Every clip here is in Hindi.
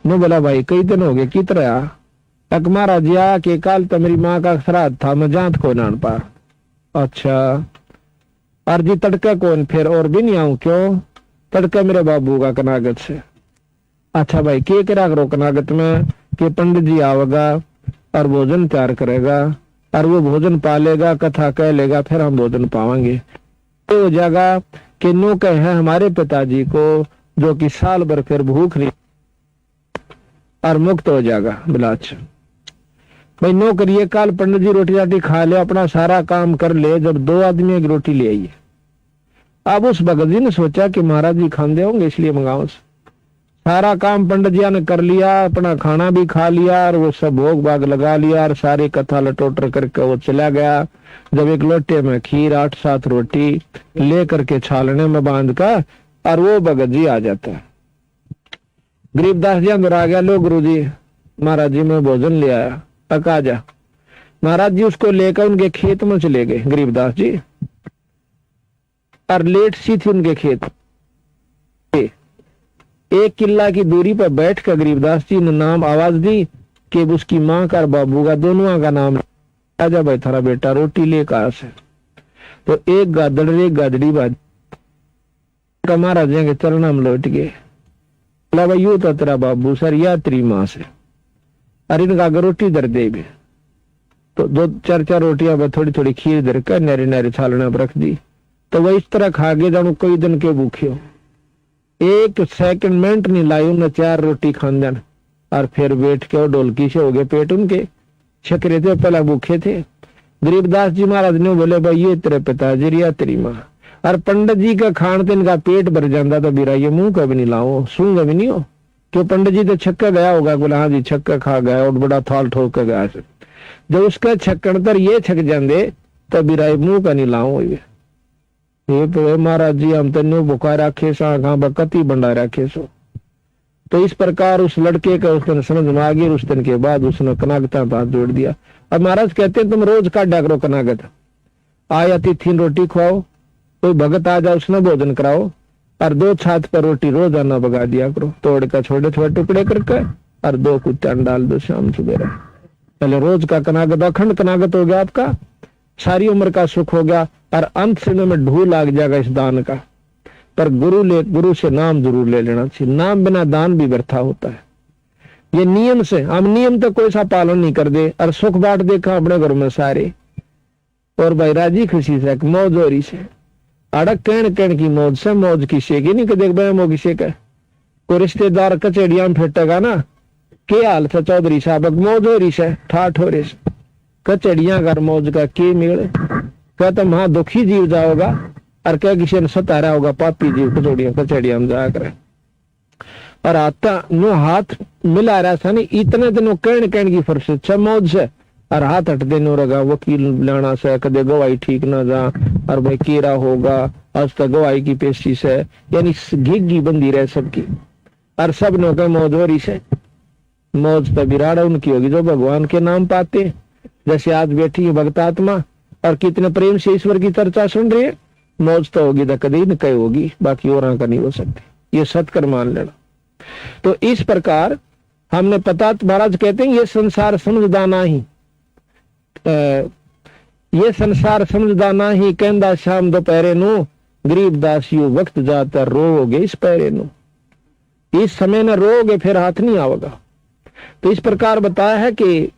नो बोला भाई कई दिन हो गए कित रहा। एक महाराज जी के कल तो मेरी माँ का श्राद्ध था, मैं जात को नान पा। अच्छा और जी तड़के कौन फिर और भी नहीं आऊं क्यों? तड़के मेरे बाबू का कनागत से। अच्छा भाई के करा करो कनागत में कि पंडित जी आवेगा और भोजन तैयार करेगा और वो भोजन पालेगा, कथा कह लेगा, फिर हम भोजन पावांगे। तो हो जाएगा कि नो कहे है हमारे पिताजी को जो कि साल भर फिर भूख नहीं और मुक्त हो जाएगा। बिलाच भाई नो करिए, कल पंडित जी रोटी राटी खा ले, अपना सारा काम कर ले, जब 2 आदमी की रोटी ले आइए। अब उस भगत जी ने सोचा कि महाराज जी खांदे होंगे इसलिए मंगाओ। सारा काम पंडित जी ने कर लिया, अपना खाना भी खा लिया और वो सब भोग भाग लगा लिया और सारी कथा लटोटर करके वो चला गया। जब एक लोटे में खीर 8-7 रोटी ले करके छालने में बांध कर और वो भगत जी आ जाता है। गरीबदास जी अंदर आ गया, लो गुरु जी महाराज जी मैं भोजन ले आया, तक आ जा। महाराज जी उसको लेकर उनके खेत में चले गए गरीबदास जी, और लेट सी थी उनके खेत। 1 किला की दूरी पर बैठ कर गरीबदास जी ने नाम आवाज दी कि उसकी माँ का और बाबू का दोनों का नाम, आजा भाई थारा बेटा रोटी ले कहा से। तो एक गादड़ एक गादड़ी बाज महाराज जी के चरणा में लौट गए। बोला भाई यू तो तेरा बाबू सर या तेरी माँ से, अरे इनका रोटी दर दे भी। तो 2-4 रोटियां थोड़ी थोड़ी खीर दर कर नारे नारे छालना पर रख दी। तो वह इस तरह खा गए जानो कई दिन के भूखे हो। 1 सेकंड मिनट नहीं लाई उन्हें 4 रोटी खान देन और फिर बैठ के डोलकी से हो गए पेट उनके। छकरे थे पहला भूखे थे। गरीबदास जी महाराज ने बोले भाई ये तेरे पिताजी रिया तेरी माँ। और पंडित जी का खान तो इनका पेट भर जाता तो बिरा ये मुंह कभी नहीं लाओ, सूंगा भी नहीं हो क्यों? पंडित जी तो छक्का गया होगा, बोला हाँ जी छक्का खा गया और बड़ा थाल ठोक कर गया। जब उसका छक्कन तर ये छक जाते तो बिरा मुंह का नहीं लाओ। ये तो महाराज जी हम तेन बुका रखे सा कति बंडा रखे सो। तो इस प्रकार उस लड़के का उस दिन समझ में आ गई। उस दिन के बाद उसने कनागता हाथ जोड़ दिया। अब महाराज कहते हैं तुम रोज काटा करो कनागत, आया तिथि रोटी खुआओ, कोई भगत आ जाए उसने भोजन कराओ और 2 छात पर रोटी रोजाना बगा दिया करो, तोड़ कर छोटे छोटे टुकड़े करके और 2 कुत्ते डाल दो शाम सवेरे। पहले रोज का कनागत अखंड कनागत हो गया आपका, सारी उम्र का सुख हो गया और अंत समय में ढू लाग जाएगा इस दान का। पर गुरु से नाम जरूर ले लेना चाहिए, नाम बिना दान भी व्यर्था होता है। ये नियम से हम नियम तो कोई सा पालन नहीं कर दे और सुख बांट देखा अपने घर में सारे और भाई राजी खुशी से मौज हो रही से अड़क कहन की मौज से मौज किसे की नहीं देख भाई किसे का कोई रिश्तेदार कचेड़िया में फेटेगा ना के हाल से चौधरी साहब मौज हो रही से ठाठ हो रही से कचेड़िया कर मौज का के मेल कहता हाँ दुखी जीव जाओगा और क्या किसी ने सतारा होगा पापी जीव कचेड़िया में जाया करे। और आता नो हाथ मिला रहा था नहीं इतने दिनों कहन की फरसत से मौज से और हाथ हट देने रगा वकील लाना से कदे गवाही ठीक ना जा और भाई केरा होगा आज तक गवाही की पेशी से यानी घिग्गी बंदी रहे सबकी और सब नो के मौज हो रही से मौज तो विराट उनकी होगी जो भगवान के नाम पाते। जैसे आज बैठी है भक्तात्मा और कितने प्रेम से ईश्वर की चर्चा सुन रही है, मौज तो होगी तो कभी न कहीं होगी, बाकी और का नहीं हो सकती, ये सत्कर मान लेना। तो इस प्रकार हमने पता महाराज कहते हैं ये संसार समझदाना ही ये संसार समझदाना ही कहंदा शाम दोपहरे नु गरीब दासियों वक्त जाता रोओगे इस पैरे नु, इस समय न रोओगे फिर हाथ नहीं आवेगा। तो इस प्रकार बताया है कि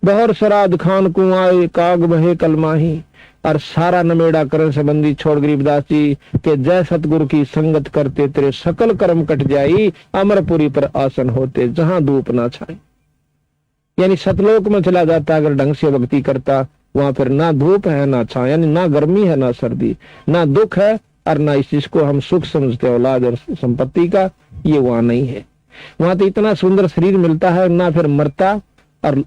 बहर सराद खान कुआए काग बहे कलमाही और सारा नमेड़ा करण संबंधी छोड़ गरीबदास जी के जय सतगुरु की संगत करते तेरे सकल कर्म कट जाई अमरपुरी पर आसन होते जहां धूप ना छाए। यानी सतलोक में चला जाता अगर ढंग से भक्ति करता, वहां फिर ना धूप है ना छां, यानी ना गर्मी है ना सर्दी, ना दुख है और ना इस जिसको हम सुख समझते औलाद और संपत्ति का, ये वहां नहीं है। वहां तो इतना सुंदर शरीर मिलता है ना फिर मरता और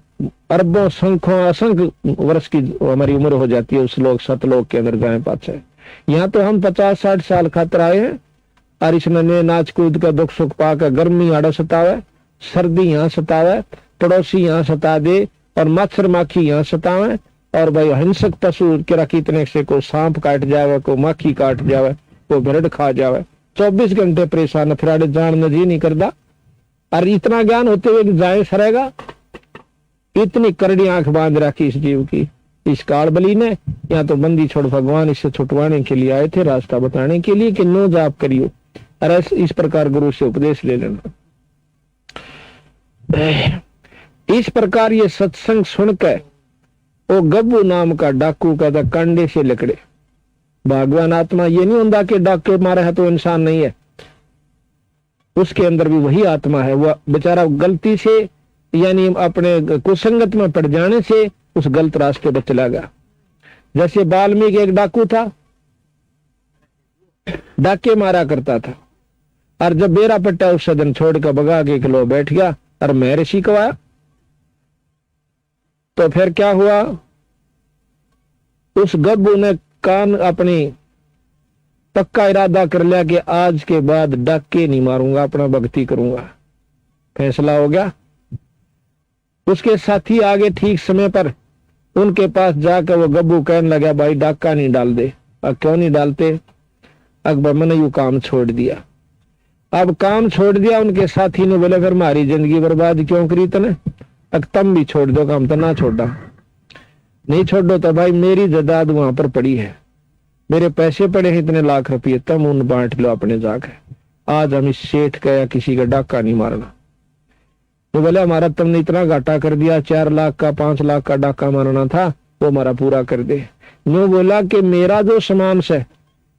अरबों संख्यों असंख्य वर्ष की हमारी उम्र हो जाती है उस लोग सतलोक के अंदर जाए पाछे। यहाँ तो हम 50-60 साल खातर आए हैं और इसने नाच कूद का दुख सुख पाकर गर्मी आड़ा सतावे, सर्दी यहाँ सतावे, पड़ोसी यहाँ सता दे और मच्छर माखी यहाँ सतावे और भाई हिंसक पशु किरा कितने से को सांप काट जावे, को माखी काट जावे, को भेड़ खा जावे, 24 घंटे परेशान फिर जान जी नहीं करता और इतना ज्ञान होते हुए कि जाए सरेगा, इतनी करड़ी आंख बांध रखी इस जीव की, इस कालबली ने। या तो बंदी छोड़ भगवान इससे छुटवाने के लिए आए थे, रास्ता बताने के लिए कि नो जाप करियो, अरे इस प्रकार गुरु से उपदेश ले लेना। इस प्रकार ये सत्संग सुनकर वो गब्बू नाम का डाकू कहता कंडे से लकड़े। भगवान आत्मा ये नहीं होता कि डाके मारे है तो इंसान नहीं है, उसके अंदर भी वही आत्मा है। वह बेचारा गलती से यानी अपने कुसंगत में पड़ जाने से उस गलत रास्ते पर चला गया। जैसे वाल्मीकि एक डाकू था, डाके मारा करता था, और जब बेरा पट्टा उस सदन छोड़ कर भगा के किलो बैठ गया और मैं ऋषि को आया, तो फिर क्या हुआ, उस गब्बू ने कान अपनी पक्का इरादा कर लिया कि आज के बाद डाके नहीं मारूंगा, अपना भक्ति करूंगा। फैसला हो गया। उसके साथी आगे ठीक समय पर उनके पास जाकर वो गब्बू कहने लगा भाई डाका नहीं डाल दे। अब क्यों नहीं डालते? अकबर मैंने यू काम छोड़ दिया। अब काम छोड़ दिया। उनके साथी ने बोले फिर हमारी जिंदगी बर्बाद क्यों करी तने, अब तुम भी छोड़ दो काम। तो ना छोड़ा, नहीं छोड़ो तो भाई मेरी जायदाद वहां पर पड़ी है, मेरे पैसे पड़े हैं इतने लाख रुपये, तुम उन बांट लो अपने जाके। आज हम इस सेठ का या किसी का डाका नहीं मारना। तो बोले हमारा तुमने इतना घाटा कर दिया, 4 लाख का 5 लाख का डाका मारना था, वो हमारा पूरा कर दे। यूं बोला कि मेरा जो सामान से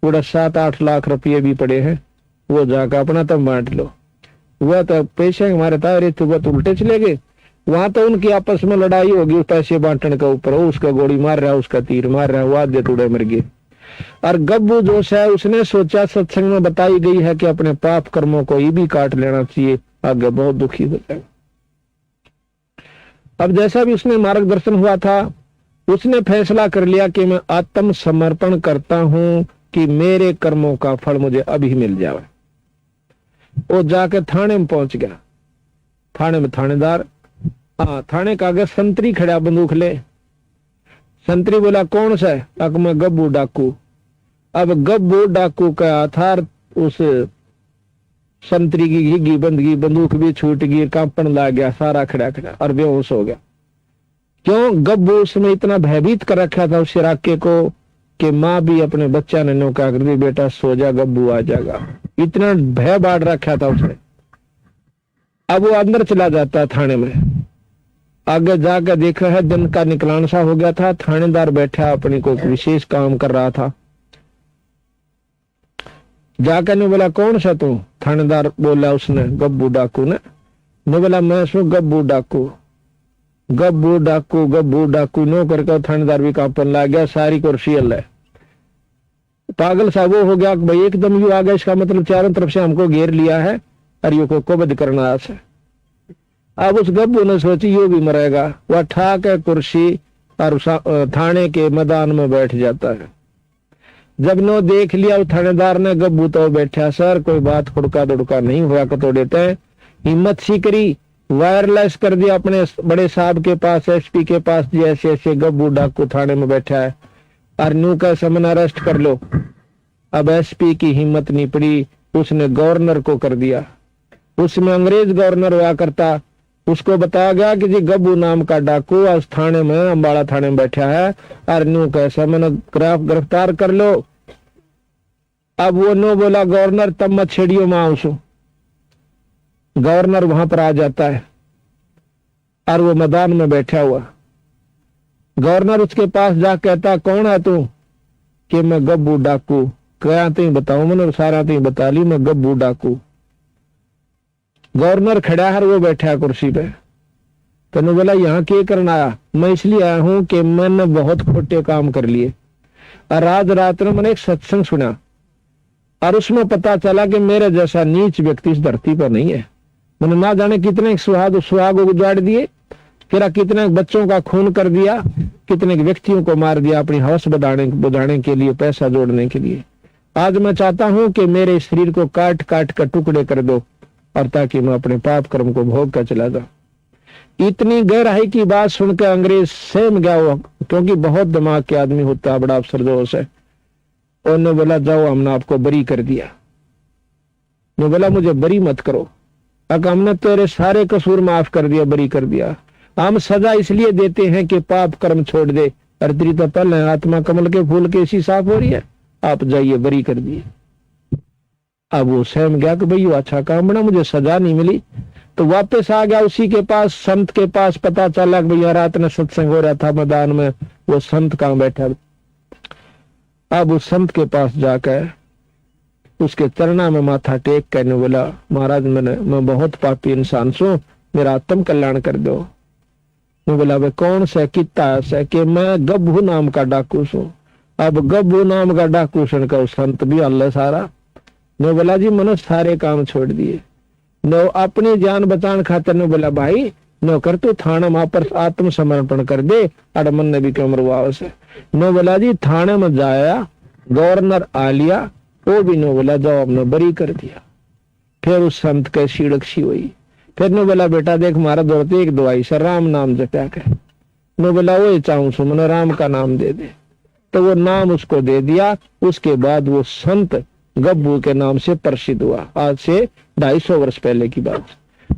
पूरा 7-8 लाख रुपये भी पड़े हैं, वो जाकर अपना तुम बांट लो। वह तो पैसे हमारे तारे थे, वह तो उल्टे चले गए। वहां तो उनकी आपस में लड़ाई होगी पैसे बांटने के ऊपर, उसका गोली मार रहा है, उसका तीर मार रहा है, वो आधे टुड़े मर गए। और गब्बू जो है उसने सोचा, सत्संग में बताई गई है कि अपने पाप कर्मों को ये भी काट लेना चाहिए, आगे बहुत दुखी हो जाएगा। अब जैसा भी उसने मार्गदर्शन हुआ था, उसने फैसला कर लिया कि मैं आत्म समर्पण करता हूं कि मेरे कर्मों का फल मुझे अभी मिल जाए। वो जाकर थाने में पहुंच गया। थाने में थानेदार, थाने का आगे संतरी खड़ा बंदूक ले। संतरी बोला कौन सा है? अक मैं गब्बू डाकू। अब गब्बू डाकू का आधार उस संतरी की घिगी बंदगी, बंदूक भी छूट गई, कांपन ला गया, सारा खड़ा खड़ा और बेहोश हो गया। क्यों? गब्बू उसमें इतना भयभीत कर रखा था उस शिराके को कि माँ भी अपने बच्चा ने नौका कर दी, बेटा सो जा गब्बू आ जाएगा। इतना भय बांट रखा था उसने। अब वो अंदर चला जाता थाने में। आगे जाकर देखा है दिन का निकलान सा हो गया था। थानेदार बैठा अपनी कोई विशेष काम कर रहा था। जाकर ने बोला कौन सा तू? थानेदार बोला उसने, गब्बू डाकू ने बोला मैं सु गब्बू डाकू। गब्बू डाकू गब्बू डाकू नो करके थानेदार भी कांपन लग गया, सारी कुर्सी है पागल सा वो हो गया भाई एकदम यू आ गया, इसका मतलब चारों तरफ से हमको घेर लिया है और यू को कब्ज करना है। अब उस गब्बू ने सोची यू भी मरेगा। वह ठाक है कुर्सी और थाने के मैदान में बैठ जाता है। जब नो देख लिया उस थानेदार ने, गब्बू तो बैठा, सर कोई बात खुड़का दुड़का नहीं हुआ तो देते हैं। हिम्मत सी करी, वायरलेस कर दिया अपने बड़े साहब के पास, एसपी के पास, जैसे ऐसे गब्बू डाकू थाने में बैठा है और नू का समन अरेस्ट कर लो। अब एसपी की हिम्मत नहीं पड़ी, उसने गवर्नर को कर दिया। उसमें अंग्रेज गवर्नर हुआ करता, उसको बताया गया कि जी गब्बू नाम का डाकू आज थाने में, अम्बाड़ा थाने में बैठा है और नू कैसा मैंने गिरफ्तार कर लो। अब वो नो बोला गवर्नर तब मत छेड़ियो मां उसो। गवर्नर वहां पर आ जाता है और वो मैदान में बैठा हुआ। गवर्नर उसके पास जा कहता कौन है तू? कि मैं गब्बू डाकू। क्या तुम बताऊं? मैंने सारा तुम बता ली, मैं गब्बू डाकू। गवर्नर खड़ा है, वो बैठा है कुर्सी पे। तो बोला यहाँ क्या करना आया? मैं इसलिए आया हूं कि मैंने बहुत खोटे काम कर लिए और आज रात में मैंने एक सत्संग सुना और उसमें पता चला कि मेरे जैसा नीच व्यक्ति इस धरती पर नहीं है। मैंने ना जाने कितने सुहाग उजाड़ दिए, फिर कितने बच्चों का खून कर दिया, कितने व्यक्तियों को मार दिया अपनी हवस बुझाने के लिए, पैसा जोड़ने के लिए। आज मैं चाहता हूं कि मेरे शरीर को काट काट कर टुकड़े कर दो और ताकि मैं अपने पाप कर्म को भोग कर चला जाऊं। इतनी गहराई की बात सुनकर अंग्रेज सहम गया हुआ, क्योंकि बहुत दिमाग के आदमी होता है, बड़ा अफसर जोश है। उन्होंने बोला जाओ हमने आपको बरी कर दिया। मैं बोला मुझे बरी मत करो, अगर हमने तेरे सारे कसूर माफ कर दिया, बरी कर दिया। हम सजा इसलिए देते हैं कि पाप कर्म छोड़ दे, और तेरी तो पहले आत्मा कमल के फूल के ऐसी साफ हो रही है, आप जाइए, बरी कर दिए। अब वो सहम गया कि भाई वो अच्छा काम बना, मुझे सजा नहीं मिली। तो वापस आ गया उसी के पास, संत के पास। पता चला कि भैया रात में सत्संग हो रहा था मैदान में, वो संत कहाँ बैठा। अब उस संत के पास जाकर उसके चरणा में माथा टेक करने बोला, महाराज मैं बहुत पापी इंसान सू, मेरा आत्म कल्याण कर दो। मैं बोला भाई कौन से किता है कि मैं गब्बू नाम का डाकू सू। अब गब्बू नाम का डाकू सुन का संत भी अल्लाह सारा। मैं बोला जी मैंने सारे काम छोड़ दिए, नो अपनी जान बचाने खातिर। ने बोला भाई नो कर तू थाने में पर आत्म समर्पण कर दे, अड़ मन ने भी क्यों मरवाओ से। नो बोला जी थाने में जाया, गवर्नर आ लिया, वो भी नो बोला जाओ, हमने बरी कर दिया। फिर उस संत के सीड़क सी हुई। फिर नो बोला बेटा देख मारा दौड़ते एक दवाई से राम नाम जपा के। नो बोला वो चाहूं सो मैंने राम का नाम दे दे। तो वो नाम उसको दे दिया। उसके बाद वो संत गब्बू के नाम से प्रसिद्ध हुआ। आज से 250 वर्ष पहले की बात।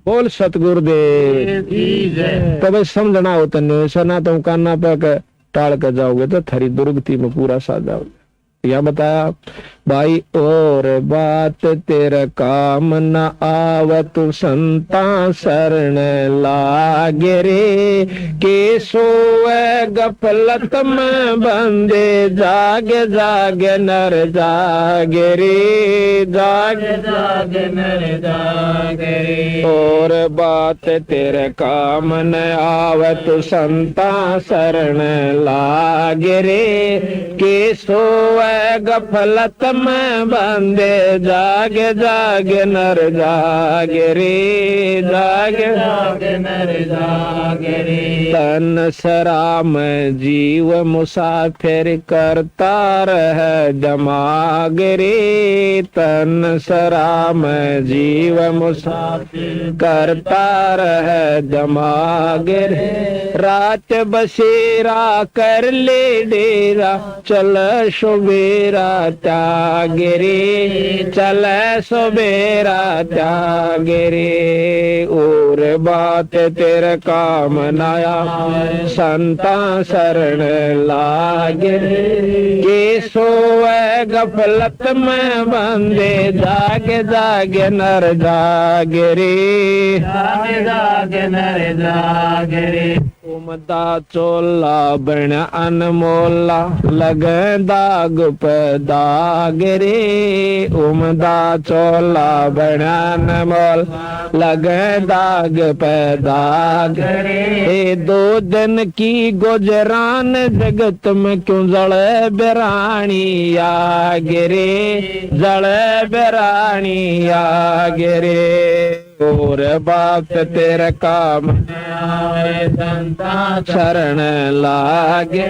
बोल सतगुरुदेव। तो भाई समझना होता नहीं, ऐसा ना तुम काना पे टाल कर जाओगे तो थारी दुर्गति में पूरा साथ जाओगे। या बताया भाई और बात तेरा काम न आवत संता शरण लागे रे, के सोए गफलत में बंदे जागे जागे नर जागे रे, जागे जागे नर जागे रे। और बात तेरे काम न आवत संता शरण लागे रे, के सोए गफलत में बंदे जागे जागे नर जागे रे, जागे जागे नर जागे रे। तन सराम जीव मुसाफिर करता रह जमाग रे, तन सराम जीव मुसाफिर करता रह जमाग रे। रात बसेरा कर ले डेरा, चल सुबेरा त्यागे रे, चल सुबेरा त्यागे रे। और बात तेरे काम नया संता शरण लागे रे, के सोए गफलत में बंदे जागे जागे नर जागे रे, जागे जागे नर जागे रे। उमदा चोला बन अनमोला लगे दाग पे दाग रे, उमदा चोला बन अनमोल लगे दाग पे दाग रे। 2 दिन की गुजरान जगत में क्यों जड़े बेरानी आगे रे, जड़े बेरानी आगे रे। और बात तेरे काम संता शरण लागे,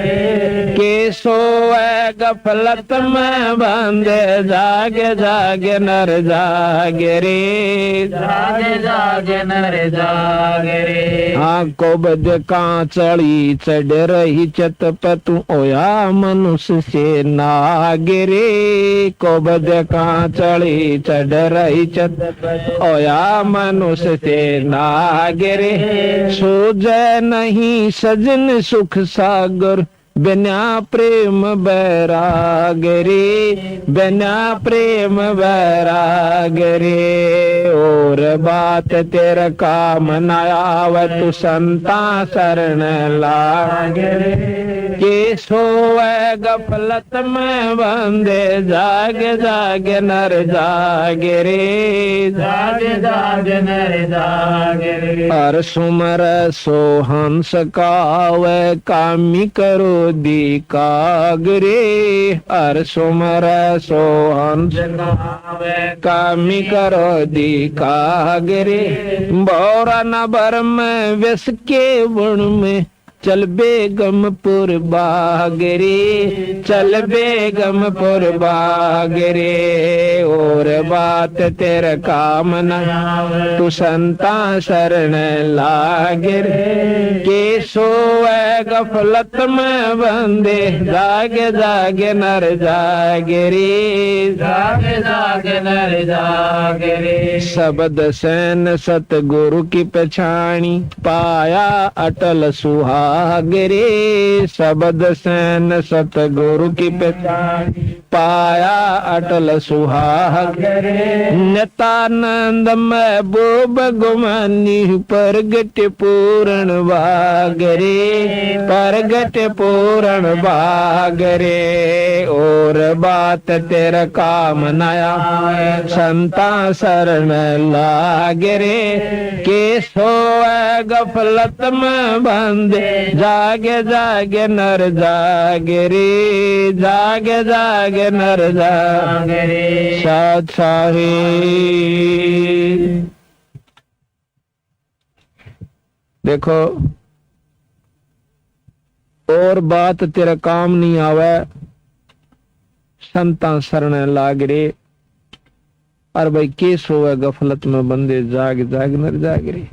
के सोए गफलत में बंदे जागे जागे नर जागे रे, जागे जागे नर जागे रे। आंखों बद कांचड़ी चढ़ रही छत पे तू ओया मनुष्य से नागे रे, को बद कांचड़ी चढ़ रही छत पे ओया मनुष्य से नागे रे। सूझे नहीं सजन सुख सागर, बिना प्रेम बैराग रे, बिना प्रेम बैराग रे। और बात तेरा काम न आवत संता शरण लागे रे, के सोए गफलत में बंदे जागे जागे नर जागे रे, जागे जागे नर जागे रे। हर सुमर सो हंस कावे कामी करो दी कागरे, हर सुमर सो हंस कामी करो दी कागरे। बौरा नबर में विष के बुण में चल बेगमपुर बाग रे, चल बेगमपुर बाग रे। और बात तेरे काम न आवे, तू संता शरण लाग रे। के सोए गफलत में बंदे, जागे जागे नर जागे रे, जागे जागे नर जागे रे। शब्द सैन सतगुरु की पहचानी, पाया अटल सुहाग रे। शब्द सैन सतगुरु की पहचानी, पाया अटल सुहाग रे। नित्यानंद महबूब गुमानी, प्रगट पूर्ण भाग रे, प्रगट पूर्ण भाग रे। और बात तेरा काम नया, संता शरण लाग रे। के सोए गफलत में बंदे, जागे जागे नर जागे रे, जागे जागे नर जागे रे। साथ साहिब देखो, और बात तेरा काम नहीं आवे, संता शरण लाग रे। और भाई केस होवे गफलत में बंदे, जाग जाग नर जाग रे।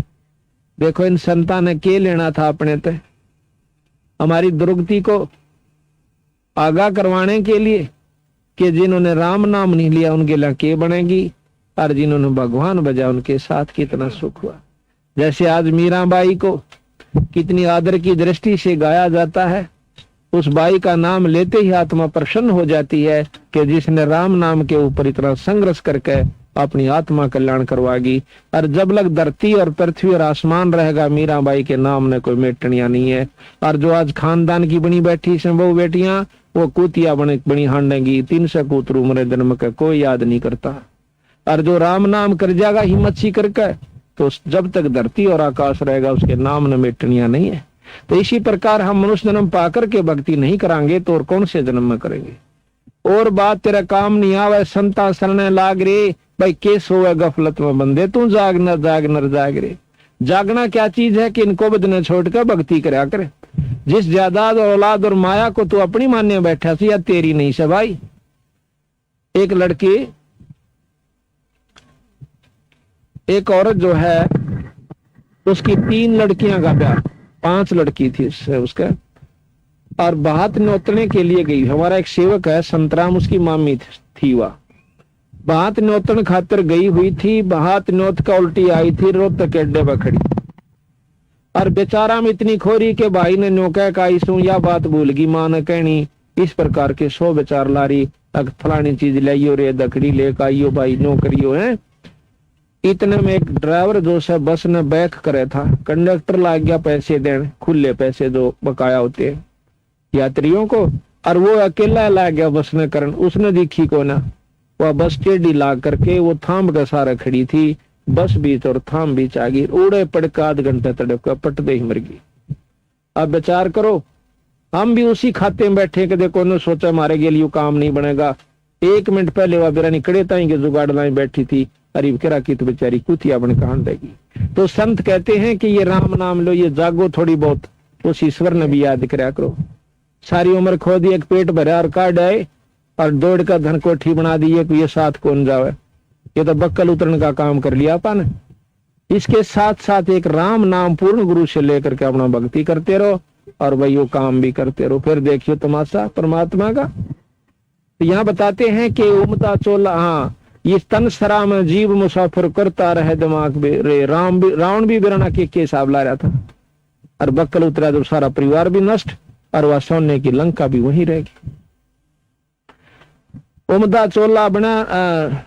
देखो इन संता ने के लेना था अपने ते, हमारी दुर्गति को आगाह करवाने के लिए कि जिन्होंने राम नाम नहीं लिया उनके लिए के बनेगी, और जिन्होंने भगवान बजा उनके साथ कितना सुख हुआ। जैसे आज मीराबाई को कितनी आदर की दृष्टि से गाया जाता है, उस बाई का नाम लेते ही आत्मा प्रसन्न हो जाती है कि जिसने राम नाम के ऊपर इतना संघर्ष करके अपनी आत्मा कल्याण करवागी। और जब लग धरती और पृथ्वी और आसमान रहेगा, मीराबाई के नाम ने कोई मेटनिया नहीं है। और जो आज खानदान की बनी बैठी से बहु बेटियां, वो कुतिया बनी हांडेगी, 300 कूतर उम्र जन्म का कोई याद नहीं करता। और जो राम नाम कर जाएगा हिम्मत सी करके, तो जब तक धरती और आकाश रहेगा उसके नाम न मेटनिया नहीं है। तो इसी प्रकार हम मनुष्य जन्म पाकर के भक्ति नहीं करांगे तो और कौन से जन्म में करेंगे। और बात तेरा काम नहीं आवे, संता शरण लाग रे। भाई केस होवे गफलत में बंदे, तू जाग नर जाग नर जाग रे। जागना क्या चीज है कि इनको बदने छोड़कर भक्ति करा करे। जिस जायदाद और औलाद और माया को तू अपनी मान्य बैठा थी, या तेरी नहीं से भाई। एक लड़की, एक औरत जो है, उसकी 3 लड़कियां का ब्याह, 5 लड़की थी उसका, और बात नोतने के लिए गई। हमारा एक सेवक है संतराम, उसकी मामी थी। वह बात नोतन खातिर गई हुई थी। बात नोत का उल्टी आई थी, रोहतक अड्डे पर खड़ी। और बेचारा में इतनी खोरी के भाई ने नौका का इसू या बात भूल गई, मां ने कहनी इस प्रकार के 100 बेचार लारी, फलानी चीज लाइयो रे, दखड़ी लेकर आइयो भाई, नौकरियो है। इतने में एक ड्राइवर जो से बस ने बैक करे था, कंडक्टर लाग गया पैसे देने, खुले पैसे जो बकाया होते हैं यात्रियों को, और वो अकेला लाग गया बस ने करन। उसने दिखी को ना, वह बस टेढ़ी लाग करके वो थाम के सारा खड़ी थी, बस बीच और थाम बीच आ गई। उड़े पड़के आध घंटे तड़प का पट दे ही मर गई। अब विचार करो, हम भी उसी खाते में बैठे कि देखो ने सोचा मारे के लिए काम नहीं बनेगा। 1 मिनट पहले वह बिरानी कड़े ताई के जुगाड़ लाई बैठी थी, अरे करा की तो बेचारी कुतिया बन कहां देगी। तो संत कहते हैं कि ये राम नाम लो, ये जागो थोड़ी बहुत, उस ईश्वर ने भी याद कराया करो। सारी उम्र खो दी, एक पेट भरा और काट आए, और दौड़ का धन कोठी बना दी है कि ये साथ कौन जावे। ये तो बक्कल उतरने का काम कर लिया अपन। इसके साथ साथ एक राम नाम पूर्ण गुरु से लेकर के अपना भक्ति करते रहो, और वही वो काम भी करते रहो, फिर देखियो तमाशा परमात्मा का। तो यहाँ बताते हैं कि उमता चोला, हाँ, ये तन सरा में जीव मुसाफिर करता रहे दिमाग में रे। रावण भी बिराना के हिसाब ला रहा था, और बक्कल उतरा तो सारा परिवार भी नष्ट, और वह सोने की लंका भी वहीं रहेगी। उमदा चोला बना,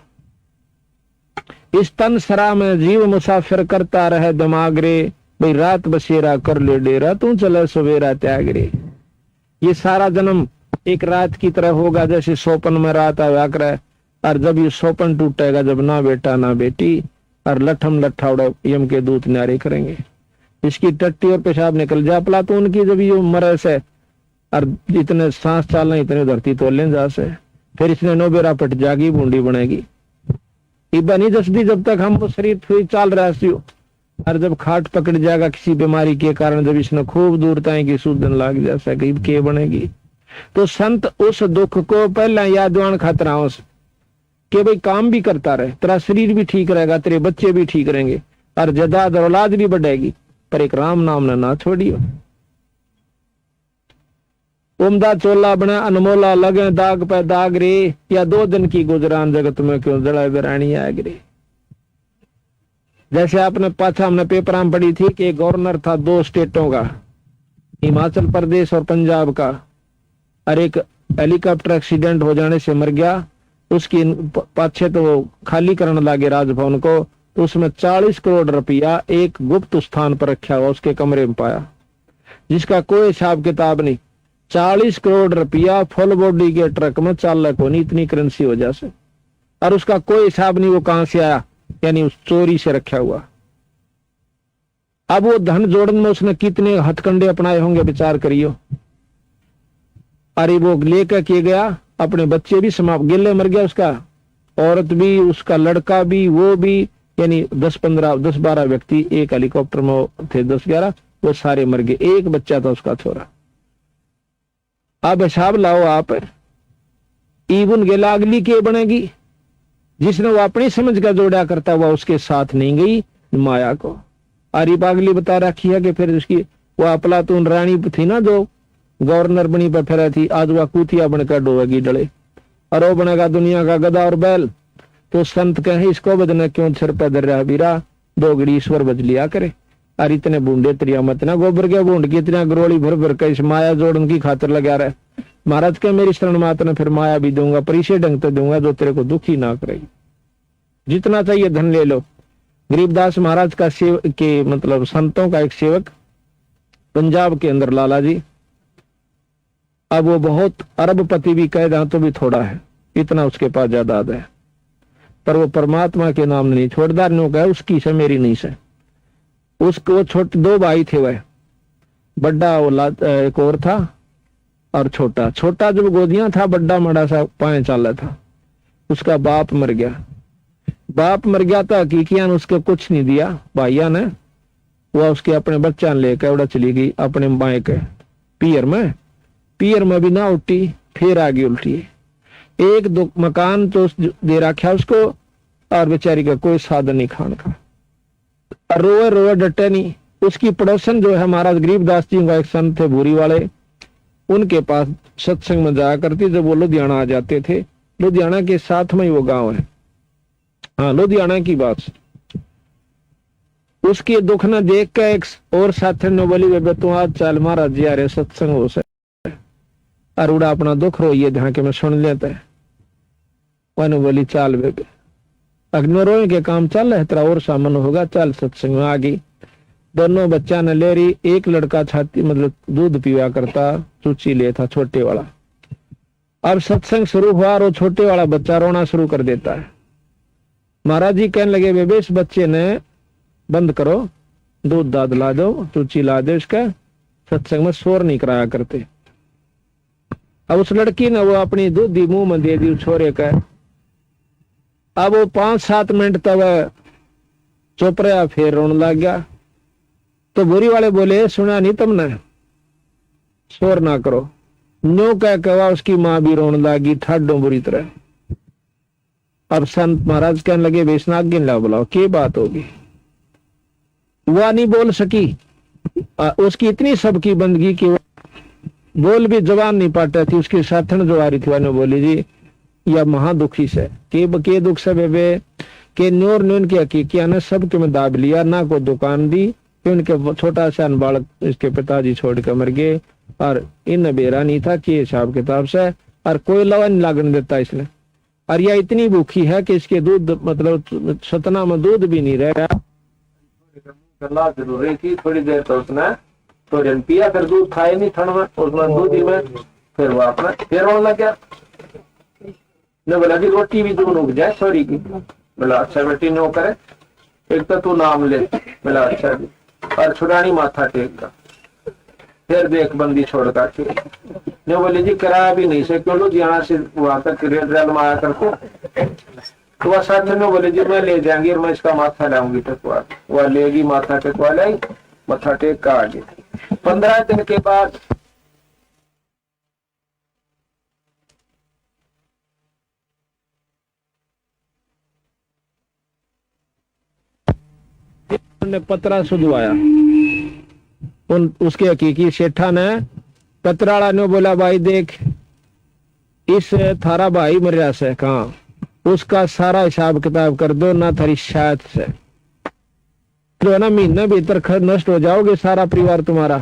इस तन सरा में जीव मुसाफिर करता रहे दिमाग रे। भाई रात बसेरा कर ले डेरा, तू चले सवेरा त्याग रे। ये सारा जन्म एक रात की तरह होगा, जैसे सोपन में रात आया करे, और जब ये सोपन टूटेगा, जब ना बेटा ना बेटी, और लठम लट्ठा उड़ा यम के दूत न्यारे करेंगे। इसकी टट्टी और पेशाब निकल जा पला तो उनकी, जब ये मरे से और इतने सांस चालना, इतने धरती तोलने जा से, फिर इसने नोबेरा पट जागी बूंदी बनेगी। इबा नहीं दसदी जब तक हम शरीर फिर चाल रहा सी, और जब खाट पकड़ जाएगा किसी बीमारी के कारण, जब इसने खूब दूर तय की सूदन लाग जैसा गरीब के बनेगी। तो संत उस दुख को पहला यादवान खातर आवश्यक कि भाई काम भी करता रहे, तेरा शरीर भी ठीक रहेगा, तेरे बच्चे भी ठीक रहेंगे और जदाद और औलाद भी बढ़ेगी, पर एक राम नाम ना छोड़ियो। उमदा चोला बना अनमोला लगे दाग पे दाग रे, या 2 दिन की गुजरान जगत में क्यों जड़ा बिरानी आग रे। जैसे आपने पाछा हमने पेपर में पढ़ी थी कि गवर्नर था 2 स्टेटों का, हिमाचल प्रदेश और पंजाब का, और एक हेलीकॉप्टर एक्सीडेंट हो जाने से मर गया। उसकी पाछे तो वो खाली करने लगे राजभवन को, तो उसमें 40 करोड़ रुपया एक गुप्त स्थान पर रखा हुआ उसके कमरे में पाया, जिसका कोई हिसाब किताब नहीं। 40 करोड़ रुपया फुल बॉडी के ट्रक में चालक होनी, इतनी करेंसी हो जाए, और उसका कोई हिसाब नहीं वो कहां से आया, यानी उस चोरी से रखा हुआ। अब वो धन जोड़ने में उसने कितने हथकंडे अपनाए होंगे, विचार करियो। अरे वो लेकर के गया, अपने बच्चे भी समाप्त गिले मर गया, उसका औरत भी, उसका लड़का भी, वो भी, यानी 10-12 व्यक्ति एक हेलीकॉप्टर में थे, 10-11, वो सारे मर गए। एक बच्चा था उसका छोरा। अब हिसाब लाओ आप, ईबुन गेला अगली के बनेगी, जिसने वो अपनी समझ का जोड़ा करता हुआ उसके साथ नहीं गई माया को। अरे पागली बता रखी है कि फिर उसकी वो अफलातून रानी थी ना, जो गवर्नर बनी पर फिर थी, आज वह कुतिया बनकर डोएगी डले, और वो बनेगा दुनिया का गधा और बैल। तो संत कहे इसको बदने क्यों सिर पर दर रहा बीरा, 2 घड़ी ईश्वर बज लिया करे। और इतने बूंदे त्रिया मत ना, गोबर के बूंद की इतना गरोली भर भर कर इस माया जोड़न की खातिर लगा रहे। महाराज के मेरी शरण मात ने फिर माया भी दूंगा, पर इसे ढंग तो दूंगा जो तेरे को दुखी ना करेगी। जितना चाहिए धन ले लो। गरीबदास महाराज का सेवक के मतलब संतों का एक सेवक पंजाब के अंदर लाला जी, अब वो बहुत अरबपति भी कह जाए तो भी थोड़ा है, इतना उसके पास जायदाद है, पर वो परमात्मा के नाम नहीं छोड़दार नो कहे उसकी से मेरी नहीं से। उसको छोटे 2 भाई थे, वह बड्डा वो एक और था और छोटा। छोटा जब गोदियां था, बड्डा मड़ा सा पाए चाला था। उसका बाप मर गया। बाप मर गया था, हकीकियां उसको कुछ नहीं दिया भाइया ने, वह उसके अपने बच्चा लेकर उड़ा चली गई अपने माए के पियर में भी ना उठी, फिर आगे उल्टी। 1-2 मकान तो दे रखा उसको, और बेचारी का कोई साधन नहीं खान का, रोए रोए डटे नहीं। उसकी पड़ोसन जो है महाराज गरीबदास जी का एक संत थे भूरी वाले, उनके पास सत्संग में जाया करती। जब वो लुधियाना आ जाते थे, लुधियाना के साथ में ही वो गांव है, हाँ लुधियाना की बात। उसके दुख न देख के एक और साथी ने बोली, बेबे तू आज चल महाराज जी आ रहे सत्संग हो से, और उड़ा अपना दुख रोइए ध्यान के मैं सुन लेता है। वह बोली चाल बेबे, अग्नि रोए के काम चल रहा है, तेरा और सामन होगा, चल सत्संग में आ गई। दोनों बच्चा ने ले रही, एक लड़का छाती मतलब दूध पीवा करता, चूची ले था छोटे वाला। अब सत्संग शुरू हुआ और वो छोटे वाला बच्चा रोना शुरू कर देता है। महाराज जी कहने लगे, बेबे इस बच्चे ने बंद करो, दूध दाद ला दो, चूची ला दो, इसका सत्संग में शोर नहीं कराया करते। अब उस लड़की ने वो अपनी दूधी मुंह में दे दी छोरे का। अब वो 5-7 मिनट तक चुप रहा, फिर रोने लग गया। तो बुरी वाले बोले, सुना नहीं तुमने, शोर ना करो। न्यू कह उसकी मां भी रोने लगी ठाडो बुरी तरह। अब संत महाराज कहने लगे, बेसनागिन ला बुलाओ, क्या बात होगी। वह नहीं बोल सकी, उसकी इतनी सबकी बंदगी कि बोल भी जवान नहीं पाता थी। उसकी साथन जो आ रही थी वह बोली, जी यह महादुखी से के दुख से बेबे के न्योर न्योन की हकीकिया ने सब के में दाब लिया, ना को दुकान दी कि उनके छोटा सा बालक इसके पिताजी छोड़ कर मर गए, और इन बेरा नहीं था कि हिसाब किताब से, और कोई लवा नहीं लागने देता इसने। और यह इतनी भूखी है कि इसके दूध मतलब सतना में दूध भी नहीं रह रहा। जरूरी थी थोड़ी देर तो उसने तो जन पिया, फिर दूध खाए नहीं ठंड में, उसमें दूध ही में फिर वो अपना फिर रोने लग गया। ने बोला जी रोटी भी दूध उग जाए सॉरी की। बोला अच्छा बेटी नो करे, एक तो तू नाम ले। बोला अच्छा जी, और छुड़ानी माथा टेक। फिर देख बंदी छोड़ का ने बोली जी किराया भी नहीं से क्यों लुधियाना से वहां तक रेल में आया करते, तो वह साथ में बोले जी मैं ले जाएंगी और मैं इसका माथा लाऊंगी टेकवा। वह लेगी, माथा टेकवा लाई, मत्था टेक का आ गई। 15 दिन के बाद ने पतरा सुधवाया। उसके हकीकी सेठा ने पतराड़ा ने बोला भाई देख, इस थारा भाई मरिया से कहा, उसका सारा हिसाब किताब कर दो ना, थारी शायद से तो है ना महीने भीतर नष्ट हो जाओगे सारा परिवार तुम्हारा।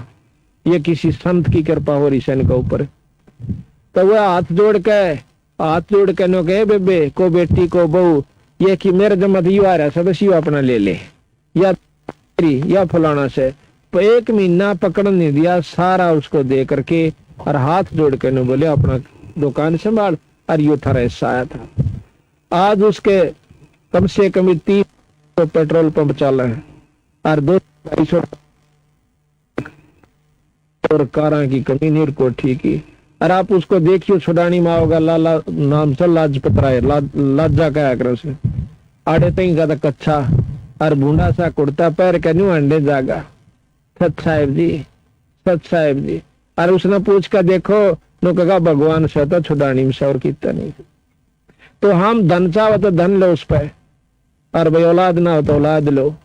ये किसी संत की कृपा हो रही सैन का ऊपर। तो वह हाथ जोड़ के नो कहे बेबे को बेटी को बहू ये कि मेरे जमत यू आ रहा सब इसी अपना ले ले या फलाना से। तो 1 महीना पकड़ नहीं दिया, सारा उसको दे करके और हाथ जोड़ के न बोले अपना दुकान संभाल। और यो थारा हिस्सा आया था। आज उसके कम से कम 30 पेट्रोल पंप चल रहे हैं और 200 और कारा की कमी नहीं कोठी की। और आप उसको देखियो छुड़ानी में होगा लाला नाम से लाजपत राय लाजा कहा कर उसे। आड़े तई ज्यादा कच्चा और भूडा सा कुर्ता पैर के न्यू अंडे जागा। सत साहेब जी और उसने पूछ कर देखो नो कहा भगवान से तो छुड़ानी में से और कितना नहीं। तो हम धन चाहो तो धन लो उस पर, और भाई औलाद ना हो तो औलाद लो।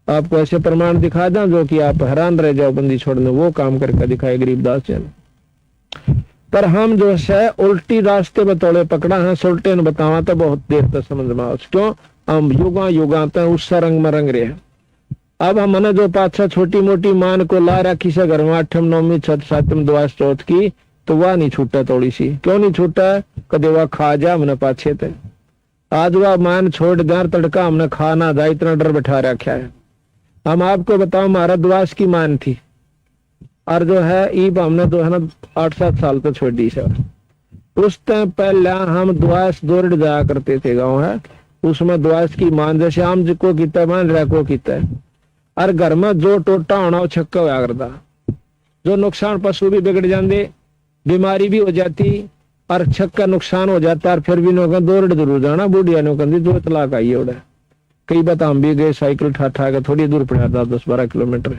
आपको ऐसे प्रमाण दिखा दें जो कि आप हैरान रह जाओ बंदी छोड़ने, वो काम करके दिखाए गरीबदास जी ने। पर हम जो है उल्टी रास्ते में तोड़े पकड़ा है, उल्टे ने बतावा तो बहुत देर तक समझ में आओ। क्यों हम युगा तक उस रंग में रंग रहे हैं। अब हमने जो पाछा छोटी मोटी मान को ला रखी से घर में 8वीं 9वीं 7वीं द्वास चौथ की, तो वह नहीं छूटा थोड़ी सी। क्यों नहीं छूटा? कदे वह खा जा हमने पाछे थे। आज वह मान छोड़ दे तड़का हमने खाना था, इतना डर बैठा रखा है। हम आपको बताओ हमारा द्वास की मान थी और जो है ईब हमने जो है ना 8-7 साल तो छोड़ दी सर। उस टाइम पहले हम द्वास दौड़ जाया करते थे गाँव है, उसमें द्वास की मान जैसे आम को किता मान रहा को किता है। और घर में जो टोटा होना वो छक्का होया करता, जो नुकसान पशु भी बिगड़ जाते, बीमारी भी हो जाती और छक्का नुकसान हो जाता। और फिर भी नौका दौड़ जरूर जाना, बुढ़िया नौका दो तलाक आई उड़ा। कई बात हम भी गए साइकिल ठा के थोड़ी दूर पड़ा था 10-12 किलोमीटर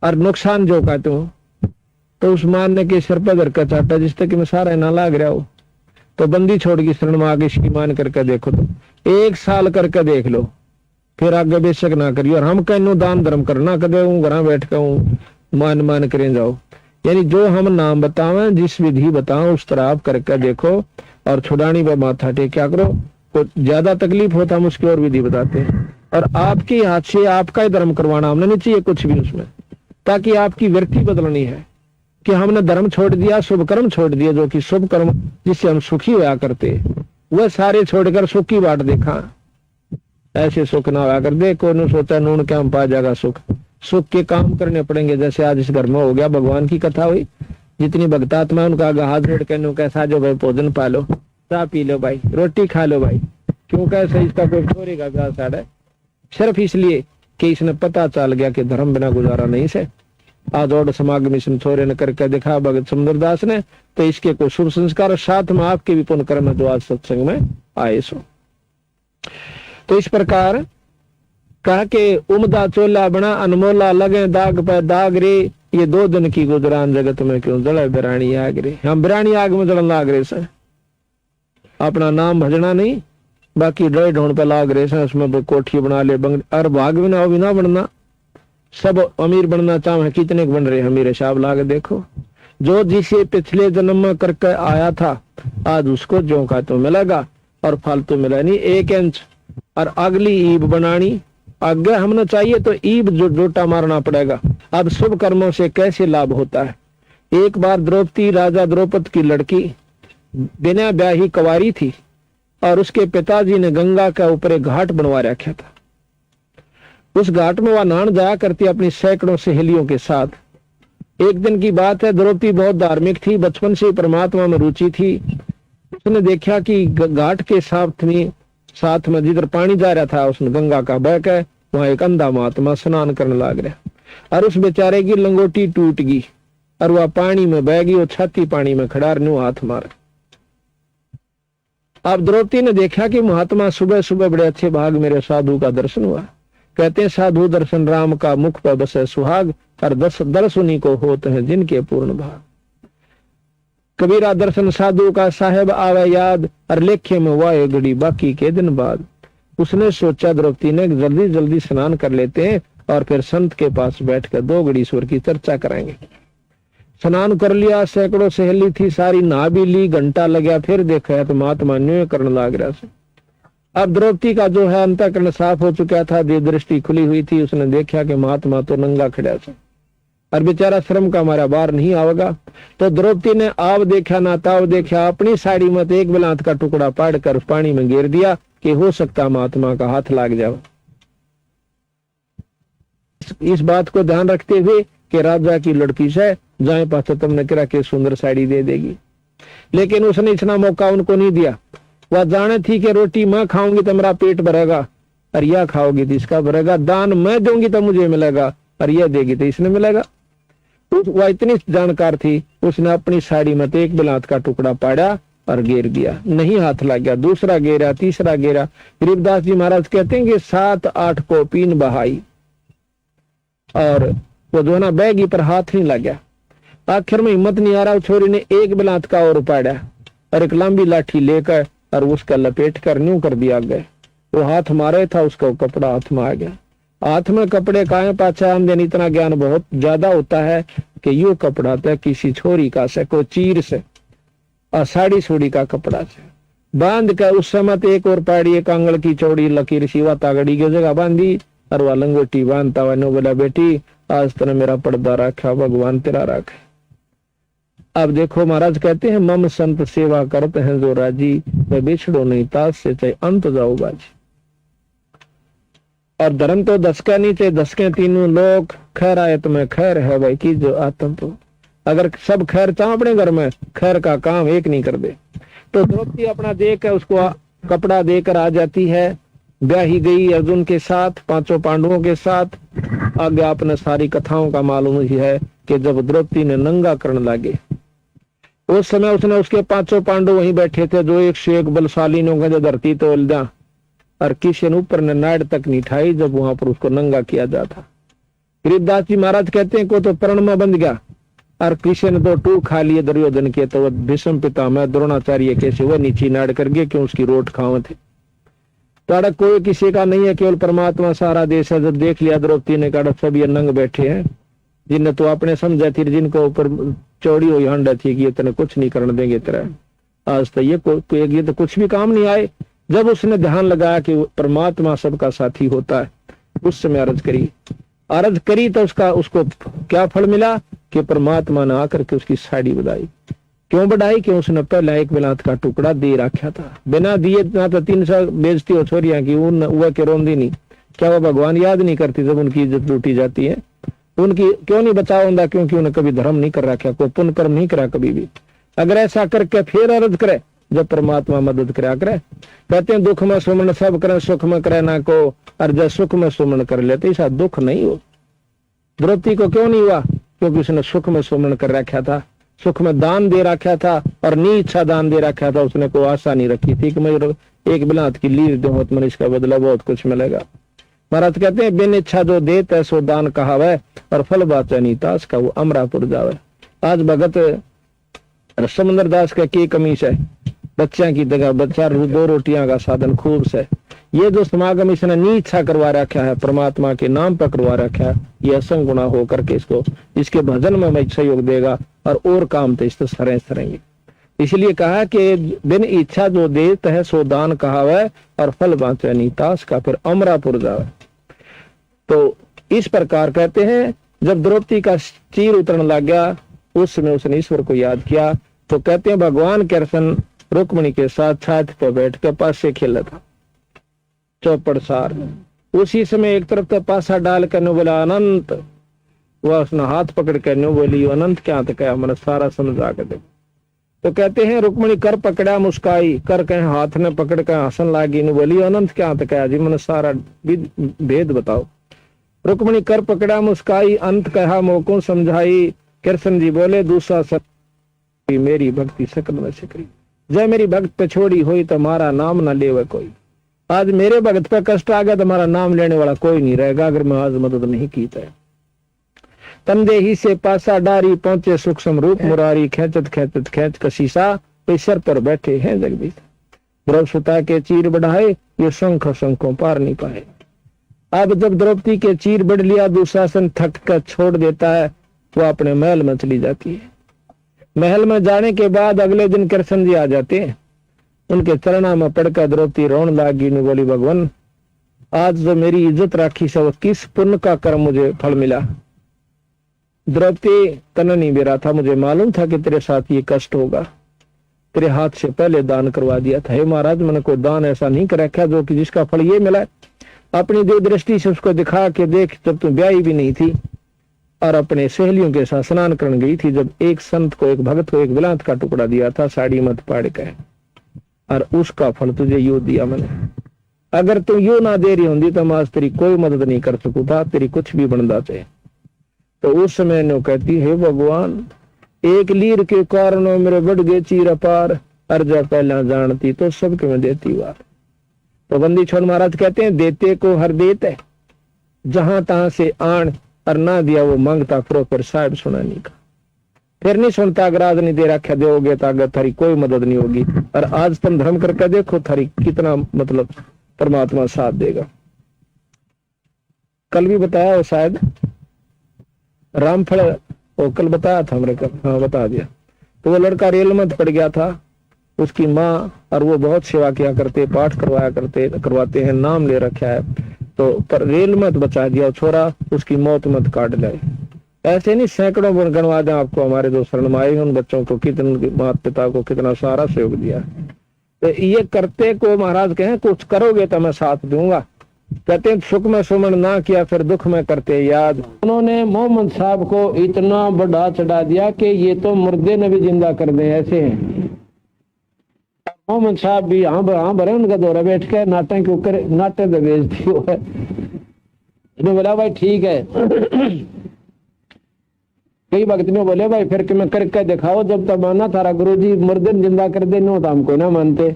और नुकसान जो कहते हो तो उस मान ने के सिर पर घर का चाटा जिस तक मैं सारा ना लाग रहा हो। तो बंदी छोड़ की शरण में आगे इसकी मान करके देखो, तो 1 साल करके देख लो, फिर आगे बेशक ना करियो। और हम कहनो दान धर्म करना कदे घर बैठ के मान करें जाओ। यानी जो हम नाम बतावे जिस विधि बताओ उस तरह आप करके देखो और छुड़ानी पर माथा टेक क्या करो। तो ज्यादा तकलीफ होता हम उसकी और विधि बताते हैं। और आपके हाथ से आपका ही धर्म करवाना हमने नहीं चाहिए कुछ भी उसमें, ताकि आपकी व्यक्ति बदलनी है कि हमने धर्म छोड़ दिया, शुभ कर्म छोड़ दिया, जो कि शुभ कर्म जिससे हम सुखी होया करते वह सारे छोड़कर सुख की बाट देखा। ऐसे सुख ना होया कर दे को सोचा नून क्या हम पा जाएगा सुख। सुख के काम करने पड़ेंगे। जैसे आज इस घर में हो गया, भगवान की कथा हुई, जितनी भक्तात्मा उनका हाथ जोड़ के कैसा जो भाई भोजन पा लो, चाय पी लो भाई, रोटी खा लो भाई। क्यों कैसे इसका कोई छोड़ेगा ब्याह साढ़े, सिर्फ इसलिए कि इसने पता चल गया कि धर्म बिना गुजारा नहीं से। आज और समागम इसमें छोरे ने करके दिखा भगत सुंदरदास ने, तो इसके कोई शुभ संस्कार साथ में आपके भी पुण्य कर्म जो आज सत्संग में आए सो। तो इस प्रकार कहा के उमदा चोला बना अनमोला लगे दाग पे दाग रे, ये 2 दिन की गुजरान जगत में क्यों जड़े बिरानी आग रे। हम बिरानी आग में जड़न लाग रहे से, अपना नाम भजना नहीं, बाकी डरे ढूंढ पे लाग रहे से। उसमें कोठी बना ले और भाग भी ना बनना, सब अमीर बनना चाहे कितने बन रहे अमीर हिसाब लागे देखो। जो जिसे पिछले जन्म में करके आया था आज उसको जो का तो मिलेगा और फालतू मिला नहीं 1 इंच। और अगली ईब बनानी आगे हमने चाहिए तो ईब जो जोटा मारना पड़ेगा। अब शुभ कर्मों से कैसे लाभ होता है। एक बार द्रौपदी राजा द्रौपद की लड़की बिना ब्याही कुंवारी थी और उसके पिताजी ने गंगा के ऊपर एक घाट बनवा रखा था। उस घाट में वह नहान जाया करती अपनी सैकड़ों सहेलियों के साथ। एक दिन की बात है, द्रौपदी बहुत धार्मिक थी, बचपन से परमात्मा में रुचि थी। उसने देखा कि घाट के साथ में जिधर पानी जा रहा था उसमें गंगा का बह के वहां एक अंधा महात्मा स्नान करने लग रहा और उस बेचारे की लंगोटी टूट गई और वह पानी में बह गई और छाती पानी में खड़ा न्यू हाथ मार। अब द्रौपदी ने देखा कि महात्मा सुबह सुबह बड़े अच्छे भाग मेरे साधु का दर्शन हुआ। कहते हैं साधु दर्शन राम का मुख पर बसे सुहाग, और दर्श उन्हीं को होते हैं जिनके पूर्ण भाग। कबीरा दर्शन साधु का साहेब आवे याद, और लेखे में वाए घड़ी बाकी के दिन बाद। उसने सोचा द्रौपदी ने जल्दी जल्दी स्नान कर लेते हैं और फिर संत के पास बैठकर 2 घड़ी ईश्वर की चर्चा कराएंगे। स्नान कर लिया, सैकड़ों सहेली थी, सारी नहा भी ली, घंटा लगा, फिर देखा तो महात्मा न्यू करने लग रहा से। अब द्रौपदी का जो है अंतःकरण साफ हो चुका था, दृष्टि खुली हुई थी। उसने देखा कि महात्मा तो नंगा खड़ा था और बेचारा श्रम का हमारा बाहर नहीं आवेगा। तो द्रौपदी ने आव देखा ना ताव देखा, अपनी साड़ी में एक बिलात का टुकड़ा पाड़ कर पानी में गिर दिया कि हो सकता महात्मा का हाथ लाग जाए। इस बात को ध्यान रखते हुए कि राजा की लड़की से जाए पास तुमने करा के सुंदर साड़ी दे देगी, लेकिन उसने इतना मौका उनको नहीं दिया। वह जाने थी कि रोटी मैं खाऊंगी तो मेरा पेट भरेगा, और यह खाओगी तो इसका भरेगा, दान मैं दूंगी तो मुझे मिलेगा, और यह देगी तो इसने मिलेगा। वह इतनी जानकार थी, उसने अपनी साड़ी में एक बिलात का टुकड़ा पाड़ा और गिर दिया, नहीं हाथ लग गया। दूसरा गेरा, तीसरा गेरा। गरीबदास जी महाराज कहते हैं कि 7-8 को पीन बहाई और वो जो है ना बैगी पर हाथ नहीं लग गया। आखिर में हिम्मत नहीं आ रहा, छोरी ने एक बिलात का और पाड़ा और एक लंबी लाठी लेकर और उसका लपेट कर न्यू कर दिया गया। वो हाथ मारे था, उसका कपड़ा हाथ में आ गया। हाथ में कपड़े का है पाचा हम इतना ज्ञान बहुत ज्यादा होता है कि यू कपड़ा तो किसी छोरी का से, कोई चीर से और साड़ी सूड़ी का कपड़ा से बांध कर उस समय तो एक और पाड़ी, एक आंगल की चौड़ी लकीर शिवा तागड़ी की जगह बांधी और वह लंगोटी बांधता हुआ नो बोला बेटी आज तने मेरा पर्दा रखा, भगवान तेरा रखे। अब देखो महाराज कहते हैं मम संत सेवा करते हैं जो राजी, वे बिछड़ो नहीं ताज से चाहे अंत जाओ बाजी। और धर्म तो दसका नहीं चाहे दसके तीनों लोग, खैर आए तुम्हें खैर है भाई की जो आत्म तो। अगर सब खैर चाहो अपने घर में, खैर का काम एक नहीं कर दे। तो द्रौपदी अपना देकर उसको कपड़ा देकर आ जाती है। ब्याही गई अर्जुन के साथ, 5 पांडवों के साथ। आगे आपने सारी कथाओं का मालूम ही है कि जब द्रौपदी ने नंगा करने लगे उस समय उसने उसके 5 पांडव वहीं बैठे थे जो 101 बलशाली ने जो धरती तो उलझा और किसी ने ऊपर ने नाड़ तक नहीं उठाई जब वहां पर उसको नंगा किया जाता। गरीबदास जी महाराज कहते हैं को तो प्रण में बंध गया और किसी ने तो टू खा लिए दुर्योधन के, तो भीष्म पितामह द्रोणाचार्य कैसे वह नीची नाड़ कर गए क्यों उसकी रोट खाओ थे। ताड़क कोई किसी का नहीं है, केवल परमात्मा सारा देश है। जब देख लिया द्रौपदी ने कहा सब ये नंग बैठे हैं जिन्हें तो अपने समझा थी, जिनको ऊपर चौड़ी हुई हंडा थी कि इतने कुछ नहीं करने देंगे तरह आज तो ये तो कुछ भी काम नहीं आए। जब उसने ध्यान लगाया कि परमात्मा सबका साथी होता है, उस समय अर्ज करी तो उसको क्या फल मिला कि परमात्मा ने आकर के उसकी साड़ी बढ़ाई। क्यों बढ़ाई? कि उसने पहले एक बिलात का टुकड़ा दे रखा था, बिना दिए ना तो 300 बेइज्जती हो छोरिया की वह के रोंदी नहीं। क्या वह भगवान याद नहीं करती जब उनकी इज्जत लूटी जाती है? उनकी क्यों नहीं बचाव होता? क्योंकि उन्हें कभी धर्म नहीं कर रखा, कोई पुण्य कर्म नहीं करा कभी भी। अगर ऐसा करके फिर अर्ज करे जब परमात्मा मदद करा करे। कहते हैं दुख में सुमन सब करे, सुख में करे ना को, और जब सुख में सुमन कर लेते ऐसा दुख नहीं हो। द्रौपदी को क्यों नहीं हुआ? क्योंकि उसने सुख में सुमन कर रखा था, सुख में दान दे रखा था और नी इच्छा दान दे रखा था। उसने कोई आशा नहीं रखी थी कि मैं एक बिलात की लीर दूं तो मैंने इसका बदला बहुत कुछ मिलेगा। महाराज कहते हैं बिन इच्छा जो देत है सो दान कहावे, और फल बात नीता उसका वो अमरापुर जावे। आज भगत समंदर दास का की कमी है, बच्चा की जगह बच्चा 2 रोटियां का साधन खूब से। ये जो समागम इसने नी इच्छा करवा रखा है, परमात्मा के नाम पर करवा रखा है, ये असंग गुणा होकर के इसको इसके भजन में मैं सहयोग देगा और काम तो इससे सरेंगे। इसलिए कहा कि बिन इच्छा जो देत है सो दान कहावे, और फल बांचे नीतास का फिर अमरापुर जावे। तो इस प्रकार कहते हैं जब द्रौपदी का चीर उतरने लग गया उस समय उसने ईश्वर को याद किया। तो कहते हैं भगवान कृष्ण रुक्मिणी के साथ छाती पर बैठ के पास से खेला था चौपड़ सार। उसी समय एक तरफ तो पासा डाल कर बोला अनंत, वह उसने हाथ पकड़ कर न्यू बोली अनंत क्या तो क्या मैंने सारा समझा कर दे। तो कहते हैं रुक्मिणी कर पकड़ा मुस्काई, कर कहे हाथ ने पकड़ कर हंसन लागी नु बोली अनंत क्या तो क्या जी मैंने सारा भेद बताओ। रुक्मिणी कर पकड़ा मुस्काई, अंत कहा मोको समझाई। कृष्ण जी बोले दूसरा सत्य मेरी भक्ति सकल में सिकरी। जय मेरी भक्त पे छोड़ी हुई तो मारा नाम ना लेवे कोई। आज मेरे भक्त पे कष्ट आ गया तो हमारा नाम लेने वाला कोई नहीं रहेगा अगर मैं आज मदद नहीं की तो। तंदे ही से पासा डारी पहुंचे सूक्ष्म रूप मुरारी खेचत खेचत खेच कशीसा ईश्वर पर बैठे हैं जगदीश। द्रौपदी के चीर बढ़ाए ये शंख शंखों पार नहीं पाए। अब जब द्रौपदी के चीर बढ़ लिया दुशासन थक कर छोड़ देता है, वो अपने महल में चली जाती है। महल में जाने के बाद अगले दिन कृष्ण जी आ जाते हैं। उनके चरणों में पड़कर द्रौपदी रोन लागी ने बोली भगवान आज जो मेरी इज्जत राखी सब किस पुण्य का कर्म मुझे फल मिला। द्रौपदी तन नहीं बेरा था, मुझे मालूम था कि तेरे साथ ये कष्ट होगा, तेरे हाथ से पहले दान करवा दिया था। हे महाराज मैंने कोई दान ऐसा नहीं कर रखा जो कि जिसका फल ये मिला। अपनी देव दृष्टि से उसको दिखा के देख, जब तू ब्याही भी नहीं थी और अपने सहेलियों के साथ स्नान करने गई थी, जब एक संत को एक भगत को एक विलांत का टुकड़ा दिया था साड़ी मत पाड़ के, और उसका फल तुझे यो दिया मैंने। अगर तू यो ना दे रही होंगी तो मैं आज तेरी कोई मदद नहीं कर सकू था, तेरी कुछ भी बनता थे। तो उस समय ने कहती हे भगवान एक लीर के कारण मेरे बढ़ गए चीर अपार, अर्जा पहला जानती तो सबके में देती वार। तो बंदी छोड़ महाराज कहते हैं देते को हर देते, जहां तहां से आन और ना दिया वो मांगता करो फिर साहब सुनानी का। फिर नहीं सुनता अगर आज नहीं दे रखा दोगे तो अगर थारी कोई मदद नहीं होगी। और आज तुम धर्म करके देखो थारी कितना मतलब परमात्मा साथ देगा। कल भी बताया वो शायद रामफल, वो कल बताया था हमने, हाँ बता दिया। तो वो लड़का रेल में पड़ गया था, उसकी माँ और वो बहुत सेवा किया करते, पाठ करवाते हैं, नाम ले रखा है। तो पर रेल मत बचा दिया छोरा, उसकी मौत मत काट लाए। ऐसे नहीं सैकड़ों गणवा दें आपको हमारे जो शरण में आए उन बच्चों को, कितने माता पिता को कितना सारा सहयोग दिया। तो ये करते को महाराज कहें कुछ करोगे तो मैं साथ दूंगा। कहते सुख में सुमन ना किया फिर दुख में करते याद। उन्होंने मोहम्मद साहब को इतना बड़ा चढ़ा दिया कि ये तो मुर्दे ने भी जिंदा कर दे ऐसे हैं। मोहम्मद साहब भी हाँ भरे उनका दौरा बैठ के नाटक क्यों करे, नाटक तो बेचती हो है। बोला भाई ठीक है। कई भक्त ने बोले भाई फिर कि मैं करके दिखाओ, जब तक माना थारा गुरु जी मुर्दे जिंदा कर दे नो तो हमको ना मानते।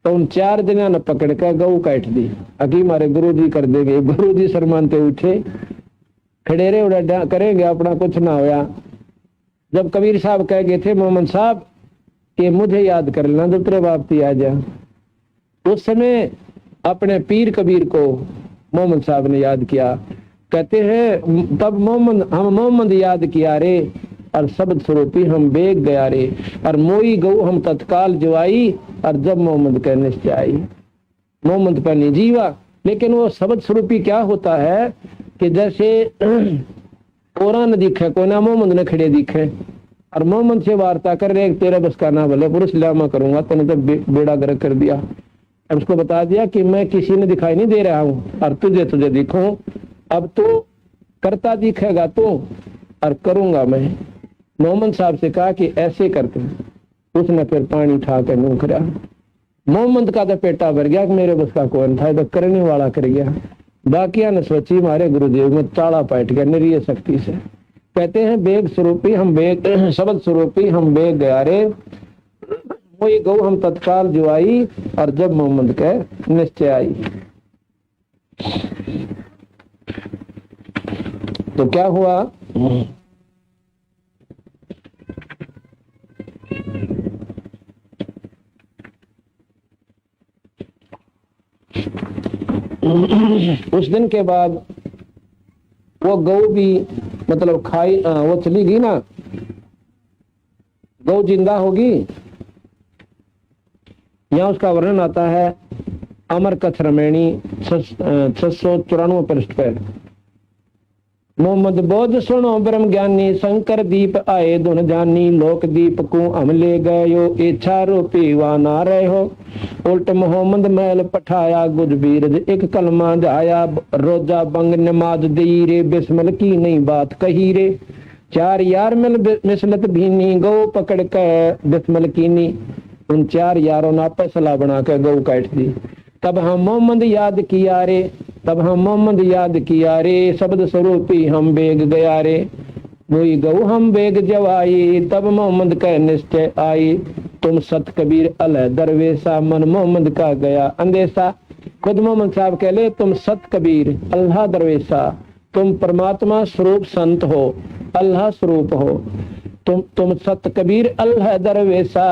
तो उन 4 दिनों ने पकड़ कर गऊ काट दी, अकी मारे गुरु जी कर देंगे। गुरु जी शर्माते उठे, खड़े रहे उड़ा करेंगे अपना कुछ ना होया। जब कबीर साहब कह गए थे मोहम्मद साहब कि मुझे याद कर लेना जब तेरे वापसी आ जा, उस समय अपने पीर कबीर को मोहम्मद साहब ने याद किया। कहते हैं तब मोहम्मद याद किया रे और शब्द स्वरूपी हम बेग गया रे, और मोई गऊ हम तत्काल जुआई और जब मोहम्मद के निश्चय आई। मोहम्मद पर नहीं जीवा, लेकिन वो शब्द स्वरूपी क्या होता है कि जैसे कोरा न दिखे को ना मोहम्मद ने खड़े दिखे, और मोहम्मद से वार्ता कर रहे तेरा बस का ना भले पुरुष लामा करूंगा, तूने तो बेड़ा गर्क कर दिया। और उसको बता दिया कि मैं किसी ने दिखाई नहीं दे रहा हूँ और तुझे दिखूं, अब तो करता दिखेगा तो और करूंगा मैं। मोहम्मद साहब से कहा कि ऐसे करते, उसने फिर पानी उठा कर मुंह करा। मोहम्मद का तो पेटा भर गया कि मेरे बस का कौन था, तो करने वाला कर गया। बाकिया ने सोची मारे गुरुदेव में ताला पाट गया निरीय शक्ति से। कहते हैं बेग स्वरूपी हम बेग, शब्द स्वरूपी हम बेग गया रे, वही गौ हम तत्काल जुआई और जब मोहम्मद के निश्चय आई। तो क्या हुआ, उस दिन के बाद वो गौ भी मतलब खाई, वो चली गई ना, गौ जिंदा होगी। यहाँ उसका वर्णन आता है अमर कथ रमैणी 694 पृष्ठ पर। मोहम्मद बोध सुनो ब्रह्म ज्ञानी, शंकर दीप आए धुन जानी, लोक दीप को हम ले गयो, इच्छा रूपी वा ना रहो। उल्ट मोहम्मद मैल पठाया गुजबीर, एक कलमा जाया रोजा बंग नमाज दी रे, बिस्मिल की नहीं बात कही रे। 4 यार मिल मिसलत भीनी, गौ पकड़ के बिस्मिल कीनी। उन 4 यारों ने आपस सलाह बना के गौ काट दी। तब हम मोहम्मद याद किया रे, तब हम मोहम्मद याद किया रे, शब्द स्वरूपी हम बेग गया रे। वही गौ हम बेग जवाई, तब मोहम्मद के निश्चय आई। तुम सत कबीर अल दरवेशा, मन मोहम्मद का गया अंदेशा। खुद मोहम्मद साहब कह ले तुम सत कबीर अल्लाह दरवेशा, तुम परमात्मा स्वरूप संत हो, अल्लाह स्वरूप हो। तुम सत कबीर अल्लाह दरवेशा,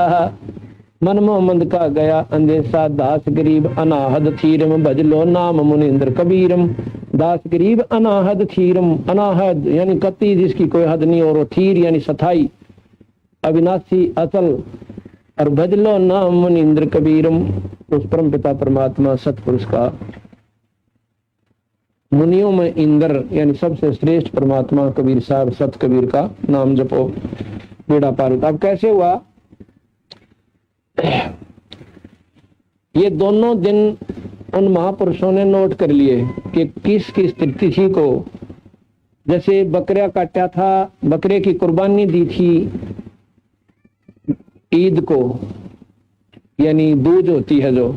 मन मोहम्मद का गया अंदेशा। दास गरीब अनाहद थीरम, भजलो नाम मुनिंद्र कबीरम। दास गरीब अनाहद थीरम, अनाहद यानी कति जिसकी कोई हद नहीं, और थीर यानी सथाई, अविनाशी अचल, और भजलो नाम मुनिंद्र कबीरम, उस परम पिता परमात्मा सतपुरुष का, मुनियों में इंद्र यानी सबसे श्रेष्ठ परमात्मा कबीर साहब सत कबीर का नाम जपो, बेड़ा पार। अब कैसे हुआ? ये दोनों दिन उन महापुरुषों ने नोट कर लिए कि किस किस तिथि को, जैसे बकरा काटा था, बकरे की कुर्बानी दी थी ईद को, यानी दूज होती है जो,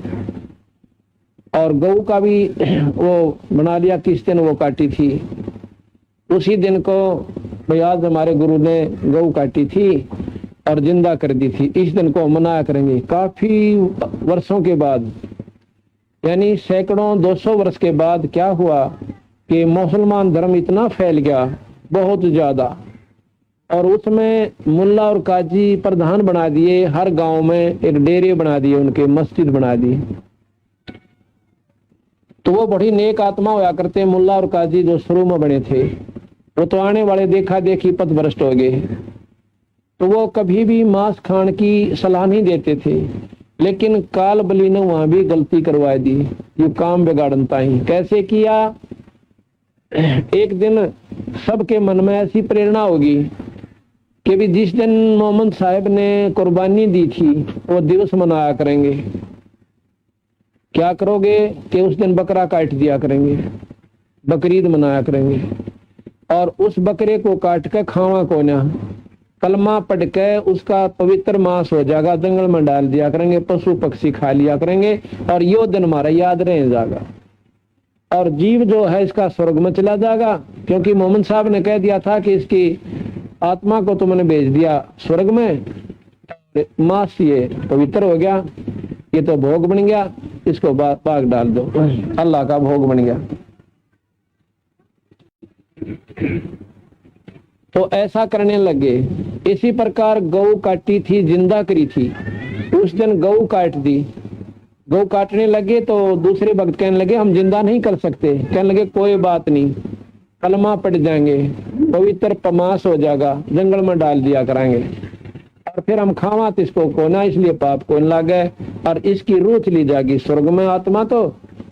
और गऊ का भी वो बना लिया किस दिन वो काटी थी, उसी दिन को आज हमारे गुरु ने गऊ काटी थी और जिंदा कर दी थी, इस दिन को मनाया करेंगे। काफी वर्षों के बाद, यानी सैकड़ों 200 वर्ष के बाद क्या हुआ कि मुसलमान धर्म इतना फैल गया बहुत ज्यादा, और उसमें मुल्ला और काजी प्रधान बना दिए, हर गांव में एक डेरे बना दिए, उनके मस्जिद बना दी। तो वो बड़ी नेक आत्मा होया करते मुल्ला और काजी जो शुरू में बने थे, वो तो आने वाले देखा देखी पथभ्रष्ट हो गए। तो वो कभी भी मांस खाने की सलाह नहीं देते थे, लेकिन काल बली ने वहां भी गलती करवा दी, ये काम बिगाड़ता ही। कैसे किया? एक दिन सबके मन में ऐसी प्रेरणा होगी कि भी जिस दिन मोहम्मद साहब ने कुर्बानी दी थी वो दिवस मनाया करेंगे। क्या करोगे कि उस दिन बकरा काट दिया करेंगे, बकरीद मनाया करेंगे, और उस बकरे को काट के खावा को ना, कलमा पढ़ के उसका पवित्र मांस हो जाएगा, जंगल में डाल दिया करेंगे, पशु पक्षी खा लिया करेंगे, और यो दिन हमारा याद रह जाएगा, और जीव जो है इसका स्वर्ग में चला जाएगा। क्योंकि मोहम्मद साहब ने कह दिया था कि इसकी आत्मा को तुमने भेज दिया स्वर्ग में, मांस ये पवित्र हो गया, ये तो भोग बन गया, इसको बाग डाल दो, अल्लाह का भोग बन गया। तो ऐसा करने लगे। इसी प्रकार गऊ काटी थी, जिंदा करी थी, उस दिन गऊ काट दी। गऊ काटने लगे तो दूसरे भक्त कहने लगे हम जिंदा नहीं कर सकते। कहने लगे कोई बात नहीं, कलमा पड़ जाएंगे, पवित्र पमास हो जाएगा, जंगल में डाल दिया कराएंगे, और फिर हम खावा तो इसको कोना, इसलिए पाप को लागे, और इसकी रूह चली जाएगी स्वर्ग में आत्मा तो,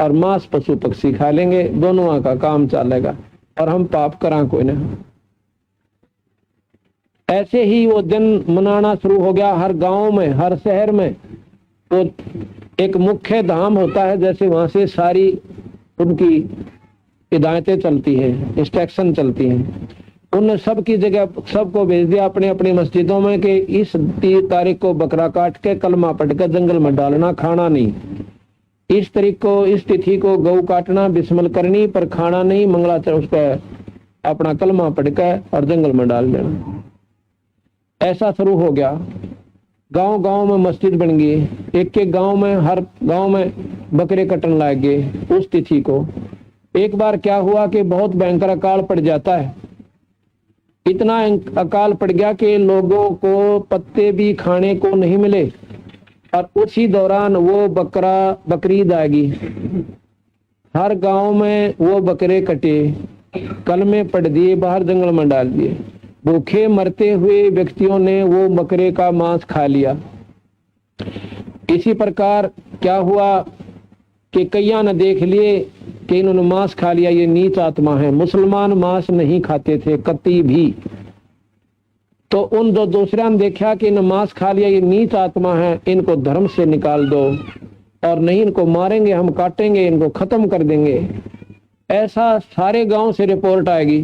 और मांस पशु पक्षी खा लेंगे, दोनों का काम चलेगा, और हम पाप करा कोई ना। ऐसे ही वो दिन मनाना शुरू हो गया हर गांव में, हर शहर में। तो एक मुख्य धाम होता है, जैसे वहां से सारी उनकी हिदायतें चलती हैं, इंस्ट्रक्शन चलती हैं, उन सब की जगह सबको भेज दिया अपने अपने मस्जिदों में कि इस 30 तारीख को बकरा काट के कलमा पढ़ के जंगल में डालना, खाना नहीं। इस तारीख को, इस तिथि को गऊ काटना, बिस्मिल करनी, पर खाना नहीं, मंगलाचरण उसका अपना कलमा पढ़ के और जंगल में डाल देना। ऐसा शुरू हो गया। गांव गांव में मस्जिद बन गई, एक एक गांव में, हर गांव में बकरे कटन लग गए उस तिथि को। एक बार क्या हुआ कि बहुत भयंकर अकाल पड़ जाता है, इतना अकाल पड़ गया कि लोगों को पत्ते भी खाने को नहीं मिले, और उसी दौरान वो बकरीद आ गई। हर गांव में वो बकरे कटे, कलमे पड़ दिए, बाहर जंगल में डाल दिए। भूखे मरते हुए व्यक्तियों ने वो बकरे का मांस खा लिया। इसी प्रकार क्या हुआ कि कईया ने देख लिए कि इन्होंने मांस खा लिया, ये नीच आत्मा है। मुसलमान मांस नहीं खाते थे कति भी, तो उन जो दूसरा ने देखा कि इन्होंने मांस खा लिया, ये नीच आत्मा है, इनको धर्म से निकाल दो, और नहीं इनको मारेंगे, हम काटेंगे, इनको खत्म कर देंगे। ऐसा सारे गांव से रिपोर्ट आएगी,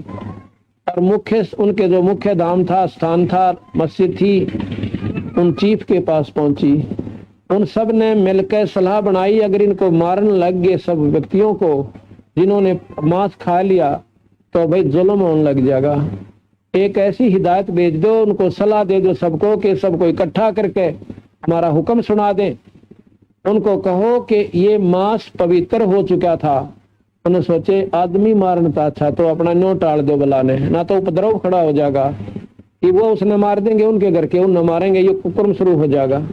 और मुख्य उनके जो मुख्य धाम था, स्थान था, मस्जिद थी, उन चीफ के पास पहुंची। उन सब ने मिलकर सलाह बनाई, अगर इनको मारने लग गए सब व्यक्तियों को जिन्होंने मांस खा लिया, तो भाई जुल्म होने लग जाएगा। एक ऐसी हिदायत भेज दो, उनको सलाह दे दो सबको कि सबको इकट्ठा करके हमारा हुक्म सुना दें। उनको कहो कि ये मांस पवित्र हो चुका था। उन्होंने सोचे आदमी मारना था अच्छा, तो अपना न्यों टाल दो बुलाने, ना तो उपद्रव खड़ा हो जाएगा कि वो उसने मार देंगे उनके घर के, उन न मारेंगे, ये कुकर्म शुरू हो जाएगा।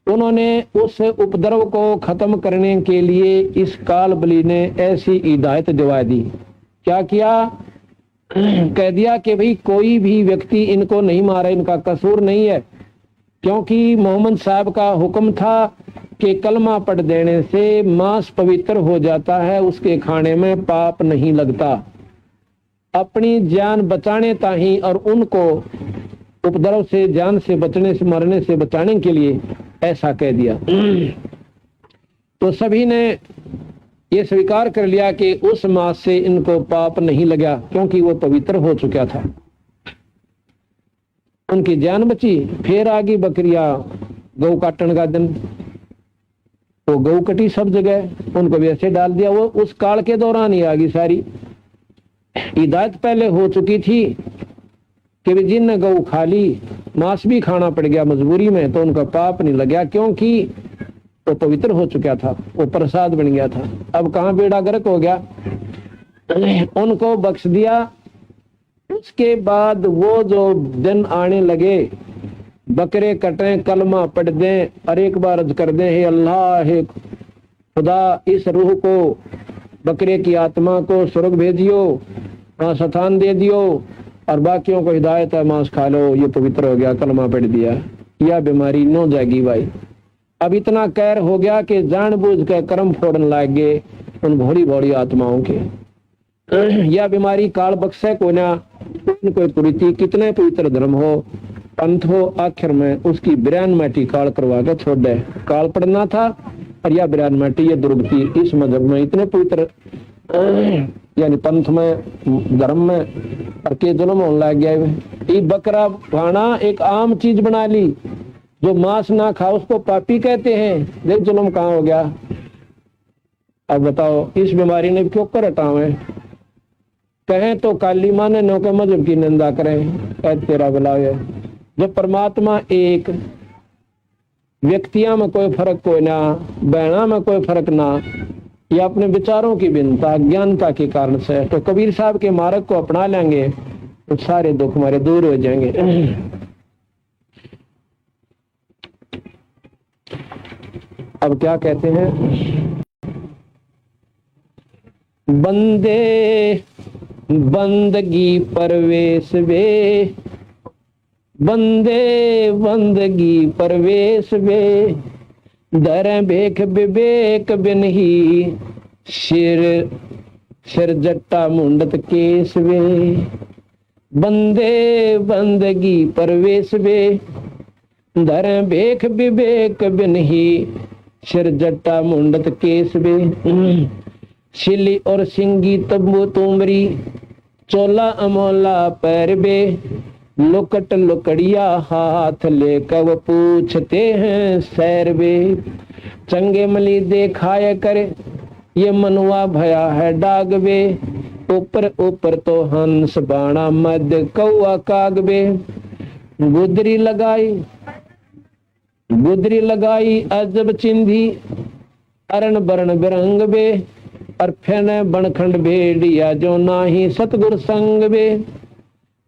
उन्होंने उस उपद्रव को खत्म करने के लिए इस काल बलि ने ऐसी हिदायत दिवा दी। क्या किया? कह दिया कि भाई कोई भी व्यक्ति इनको नहीं मारे, इनका कसूर नहीं है, क्योंकि मोहम्मद साहब का हुक्म था कि कलमा पढ़ देने से मांस पवित्र हो जाता है, उसके खाने में पाप नहीं लगता। अपनी जान बचाने ताही और उनको उपद्रव से, जान से बचने से, मरने से बचाने के लिए ऐसा कह दिया। तो सभी ने ये स्वीकार कर लिया कि उस मांस से इनको पाप नहीं लगा, क्योंकि वो पवित्र हो चुका था, उनकी जान बची। फिर आ गई बकरिया गौ काटने का दिन, वो गौ कटी सब जगह, उनको भी ऐसे डाल दिया। वो उस काल के दौरान ही आ गई सारी हिदायत। पहले हो चुकी थी कि जिन गौ खा ली, मांस भी खाना पड़ गया मजबूरी में, तो उनका पाप नहीं लगा, क्योंकि वो पवित्र हो चुका था, वो प्रसाद बन गया था। अब कहाँ बेड़ा गर्क हो गया, उनको बख्श दिया। उसके बाद वो जो दिन आने लगे, बकरे कटें, कलमा पढ़ दें और एक बार अर्ज कर दें, हे अल्लाह, हे खुदा, इस रूह को, बकरे की आत्मा को स्वर्ग भेजियो, वहां स्थान दे दियो, और बाकियों को हिदायत है, मांस खा लो, ये पवित्र हो गया, कलमा पढ़ दिया, यह बीमारी न जाएगी भाई। अब इतना कहर हो गया कि जानबूझ के कर्म फोड़न लग गए उन भोली भोली आत्माओं के। यह बीमारी काल बख्शे को ना, कोई कुरीति, कितने पवित्र धर्म हो, पंथ हो, आखिर में उसकी बिरान माटी काल करवा के छोड़ दे। काल पड़ना था और यह बिरान माटी, ये दुर्गति इस मजहब में इतने पवित्र, यानी पंथ में, धर्म में, और के जुल्म होने लग गया। ये बकरा खाना एक आम चीज बना ली, जो मांस ना खा उसको पापी कहते हैं। देख जुल्म कहाँ हो गया। अब बताओ इस बीमारी ने क्यों कर हटावे? कहें तो काली माने नो के मजहब की निंदा करें, तेरा भला है। जब परमात्मा एक, व्यक्तियों में कोई फर्क कोई ना, बहना में कोई फर्क ना, या अपने विचारों की भिन्नता, ज्ञानता के कारण से, तो कबीर साहब के मार्ग को अपना लेंगे तो सारे दुख हमारे दूर हो जाएंगे। अब क्या कहते हैं? बंदे बंदगी परवेश वे, बंदे बंदगी परवेश वे, दर भेख विवेक बिन ही, सिर जट्टा मुंडत केस वे। बंदे बंदगी परवेश वे, दर भेख विवेक बिन ही, सिर जट्टा मुंडत केस वे। सिली और सिंगी तब्बू तुमरी, चोला अमोला पैर बे, लुकट लुकड़िया हाथ ले कब पूछते हैं सैर बे। चंगे मली देखाए करे, ये मनुआ भया है डाग बे, ऊपर ऊपर तो हंस बाणा मध्य कौआ काग बे। गुदरी लगाई अजब चिंधी, अरण बरण बिरंग बे, और फेने बनखंड भेड़िया जो नाही सतगुर संग बे।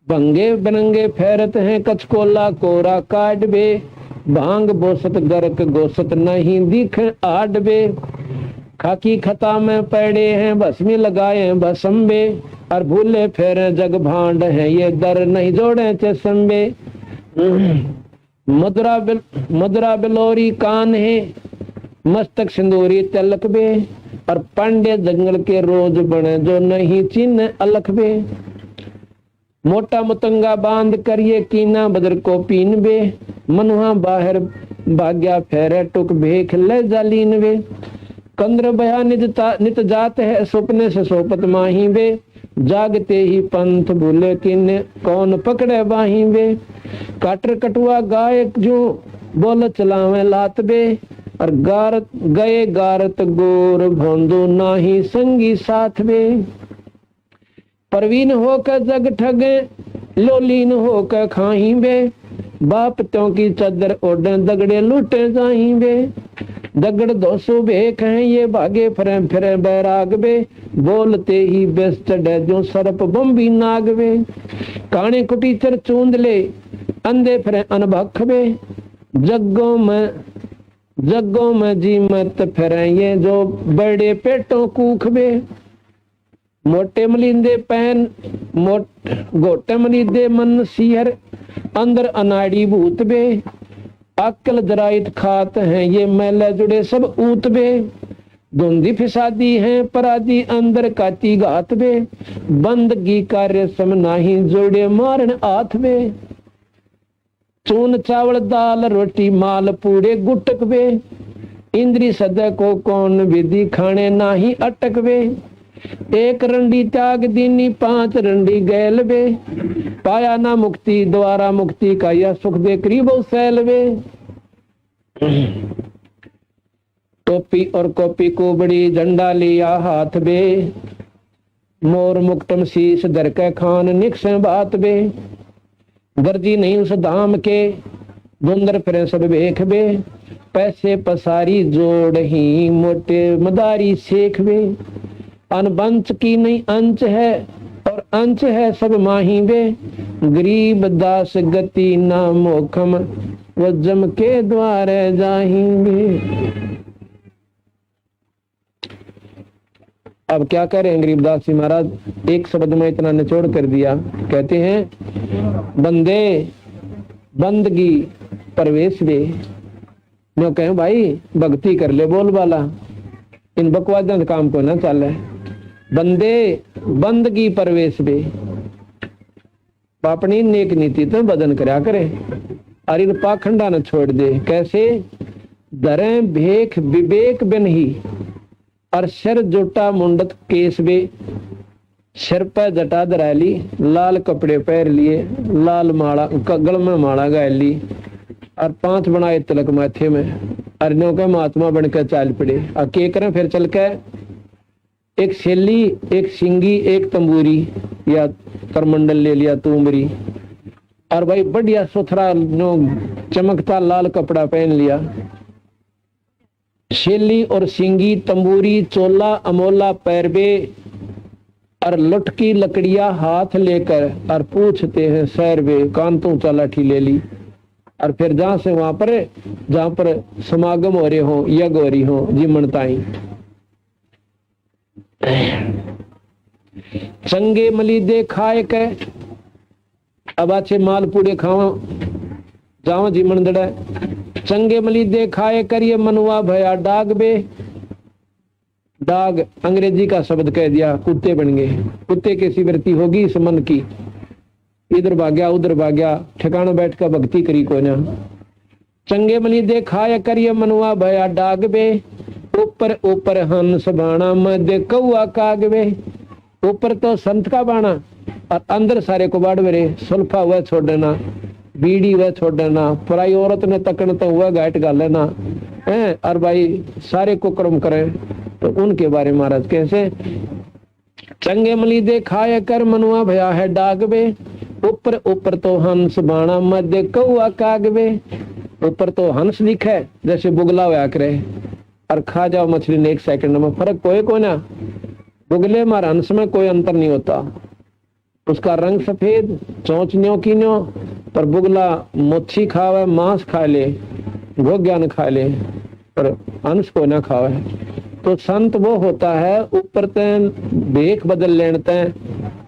भंगे बनंगे फेरत हैं कचकोला कोरा काट बे, भांग बोसत गर्क गोसत नहीं दिख आड बे। खाकी खता में पड़े हैं भस्मी लगाए भस्म बे, और भूले फेरे जग भांड है ये दर नहीं जोड़े चस्म बे। मदरा बिलोरी कान है, मस्तक सिंदूरी तिलक बे, और पांडे जंगल के रोज बने जो नहीं चिन्ह अलख बे। मोटा मुतंगा बांध करिए कीना बदर को पीन बे, मनुहा बाहर भाग्या फेरे टुक भेख ले जालीन बे। कंद्र बया नित जात है सुपने से सोपत माही बे, जागते ही पंथ भूले किन कौन पकड़े बाही बे। काटर कटुआ गाय जो बोल चलावे लात बे, और गारत गोर भोंदू नाही संगी साथ बे। परवीन होकर जग ठगे लोलीन होकर खाही बे, बाप त्यों की चादर ओढ़े दगड़े लूटे जाएंगे। दगड़ 200 भेख हैं ये भागे फिरे फिरे बैराग बे। बोलते ही बेस चढ़े जो सरप बम्बी नाग बे। काने कुटीचर चूंद ले अंधे फिरे अनभख बे। जग्गों में जी मत फिरे ये जो बड़े पेटों कूख बे। मोटे मलिंदे पैन गोटे मलिंदे मन सिहर अंदर अनाड़ी भूत बे। अक्ल जराइत खात हैं ये मैले जुड़े सब ऊत बे। धुंधी फिसादी हैं परादी अंदर काती घात बे। बंदगी कार्य सम नाही जोड़े मारन आथ बे। चून चावल दाल रोटी माल पूड़े गुटक बे। इंद्री सदा को कौन विधि खाने नाही अटक बे। एक रंडी त्याग दीनी 5 रंडी गैल बे। पाया ना मुक्ति द्वारा मुक्ति का यह सुख दे करीबो सैल बे। टोपी और कॉपी को बड़ी झंडा लिया हाथ बे। मोर मुक्तम शीश दर के खान निक्स बात बे। गर्जी नहीं उस दाम के गुंदर फिरे सब बेख बे। पैसे पसारी जोड़ ही मोटे मदारी सेख बे। अनबंच की नहीं अंच है और अंच है सब माही बे। गरीब दास गति ना मोखम वो जम के द्वारे जाएंगे। अब क्या करें गरीबदास जी महाराज एक शब्द में इतना निचोड़ कर दिया। कहते हैं बंदे बंदगी परवेश वे। नो कहें भाई भक्ति कर ले बोल वाला इन बकवादों काम को ना चले। बंदे बंदगी परवेश वे अपनी नेक नीति तो बदन करया करे और इन पाखंडा न छोड़ दे। कैसे दरे भेख विवेक बिन ही और सिर जोटा मुंडत केस बे। सिर पर जटा दराली लाल कपड़े पहन लिए लाल माला गल में माला गाय ली और 5 बनाए तिलक माथे में अरनों के महात्मा बनकर चाल पड़े। और के करें फिर चल के एक शेली एक सिंगी एक तंबूरी या करमंडल ले लिया तुमरी और भाई बढ़िया सुथरा नो चमकता लाल कपड़ा पहन लिया। शेली और सिंगी तंबूरी चोला अमोला पैरबे और लुटकी लकड़ियां हाथ लेकर और पूछते हैं सैरबे कांतों लाठी ले ली। और फिर जहां से वहां पर जहां पर समागम हो रहे हो यज्ञ हो रही हो जिमनताई चंगे मली दे खाए के अब अच्छे मालपूड़े खावा जाओ जिमन दड़ा। चंगे मली दे खाए करिए मनुआ भया डाग बे। डाग अंग्रेजी का शब्द कह दिया कुत्ते बन गए। कुत्ते की सी वृत्ति होगी इस मन की इधर भाग्या उधर भाग्या ठिकाना बैठ कर भक्ति करी को ना। चंगे मली दे खाए करिए मनुआ भया डाग बे। ऊपर ऊपर हंस बाणा मध्य कौआ काग बे। ऊपर तो संत का बाणा और अंदर सारे को बाड़ मेरे सुल्फा हुआ छोड़ देना बीड़ी वह छोड़ देना पराई औरत ने तकन तो हुआ गाइट गा लेना है। और भाई सारे को कर्म करें तो उनके बारे में महाराज कैसे चंगे मली दे खाए कर मनुआ भया है डाग बे। ऊपर ऊपर तो हंस बाणा मध्य कौआ काग बे। ऊपर तो हंस दिखे जैसे बुगला हुआ करे और खा जाओ मछली ने 1 सेकंड में फर्क कोई को ना। बुगले मार हंस में कोई अंतर नहीं होता। उसका रंग सफेद चोंच न्यो की न्यो पर बुगला मच्छी खावे मांस खा ले गोग्या न खा ले पर हंस को ना खावे। तो संत वो होता है ऊपर तैन भेख बदल लेते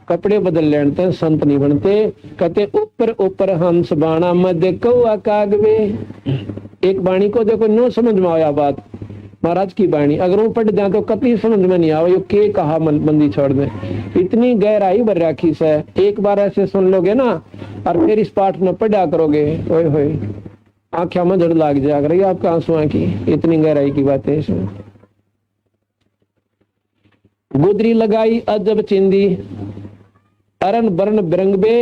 कपड़े बदल लेते संत नहीं बनते। कहते ऊपर ऊपर हंस बाणा मध्य कौआ कागवे। एक बाणी को देखो नो समझ में आया बात महाराज की बाणी अगर वो पढ़ जाए तो कभी समझ में नहीं आवे के कहा बंदी छोड़ दे। इतनी गहराई भर राखी से एक बार ऐसे सुन लोगे ना और फिर इस पाठ में पढ़ा करोगे ओए होए आंखें में जड़ लाग जाया करेगी आपका आंसुओं की इतनी गहराई की बात है इसमें। गुदरी लगाई अजब चिंदी अरन बरन बिरंगबे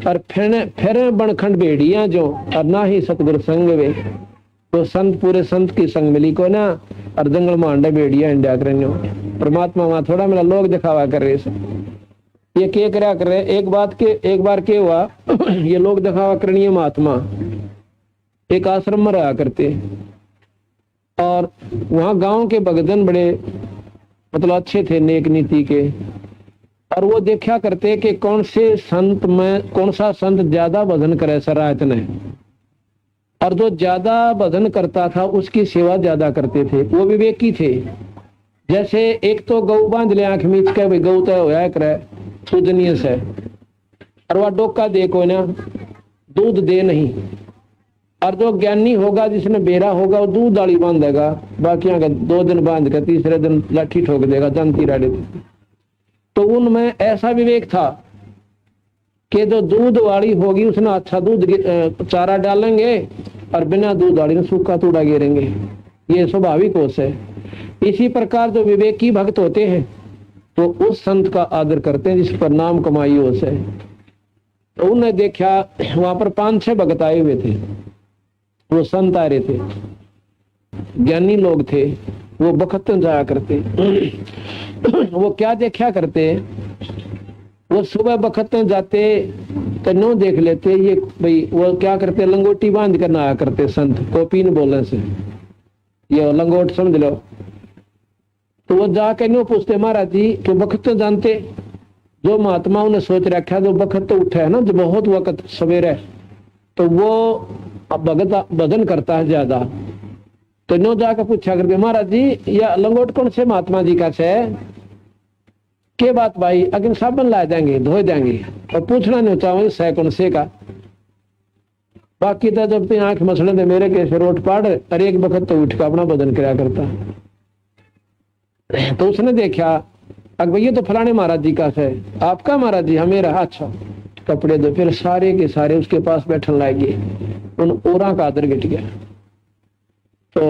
और फेरे बनखंड बेड़िया जो और ना ही सतगुरु संग वे। तो संत पूरे संत की संग मिली को ना और जंगल में अंडा बेड़िया इंडिया कर परमात्मा वहां थोड़ा मेरा लोग दिखावा कर रहे ये क्या कर रहे एक बार के हुआ ये लोग दिखावा करनी है महात्मा एक आश्रम में रहा करते, और वहां गांव के भगतजन बड़े मतलब अच्छे थे, नेक नीति के, और वो देखा करते कि कौन से संत में कौन सा संत ज्यादा भजन करे शरायत ने, और जो ज्यादा भजन करता था उसकी सेवा ज्यादा करते थे। वो विवेकी थे। जैसे एक तो गऊ बांध ले आंख मीच के, भाई गऊ तो होया करे पूजनीय से, और वह डोका दे को ना दूध दे नहीं, और जो ज्ञानी होगा जिसने बेरा होगा वो दूध डाली बांधेगा, बाकी 2 दिन बांध के तीसरे दिन लाठी ठोक देगा जानती राडे। तो उनमें ऐसा विवेक था कि जो दूध वाली होगी उसने अच्छा दूध चारा डालेंगे, और बिना दूध वाली ने सूखा तूड़ा गिरेंगे। ये स्वाभाविक होश है। इसी प्रकार जो विवेकी भक्त होते हैं तो उस संत का आदर करते हैं जिस पर नाम कमाई होश है। तो उन्हें देखा वहां पर 5-6 भक्त आए हुए थे। वो संत आ रहे थे, ज्ञानी लोग थे, वो बखत जाया करते। वो क्या देखा करते, वो सुबह बखत जाते तो नो देख लेते ये भाई, वो क्या करते लंगोटी बांध कर ना आया करते संत, कोपीन बोलने से ये लंगोट समझ लो। तो वो जाके नो पूछते महाराज जी कि बखत जानते, जो महात्माओं ने सोच रखा जो बखत तो उठा है ना, जो बहुत वक्त सवेरे, तो वो भगत भजन करता है ज्यादा। तो नो जाकर पूछा करके महाराज जी या लंगोट कौन से महात्मा जी का से के बात भाई, अगर साबन ला देंगे धो देंगे, और पूछना नहीं चाहो सह कौन से का। बाकी तो जब ते आंख मसले थे मेरे के रोट पाड़, और एक वक्त तो उठ कर अपना भजन कराया करता। तो उसने देखा अगर भैया तो फलाने महाराज जी का है, आपका महाराज जी हमें रहा, अच्छा कपड़े दो। फिर सारे के सारे उसके पास बैठने लगे, उन ओरा का आदर गिट गया। तो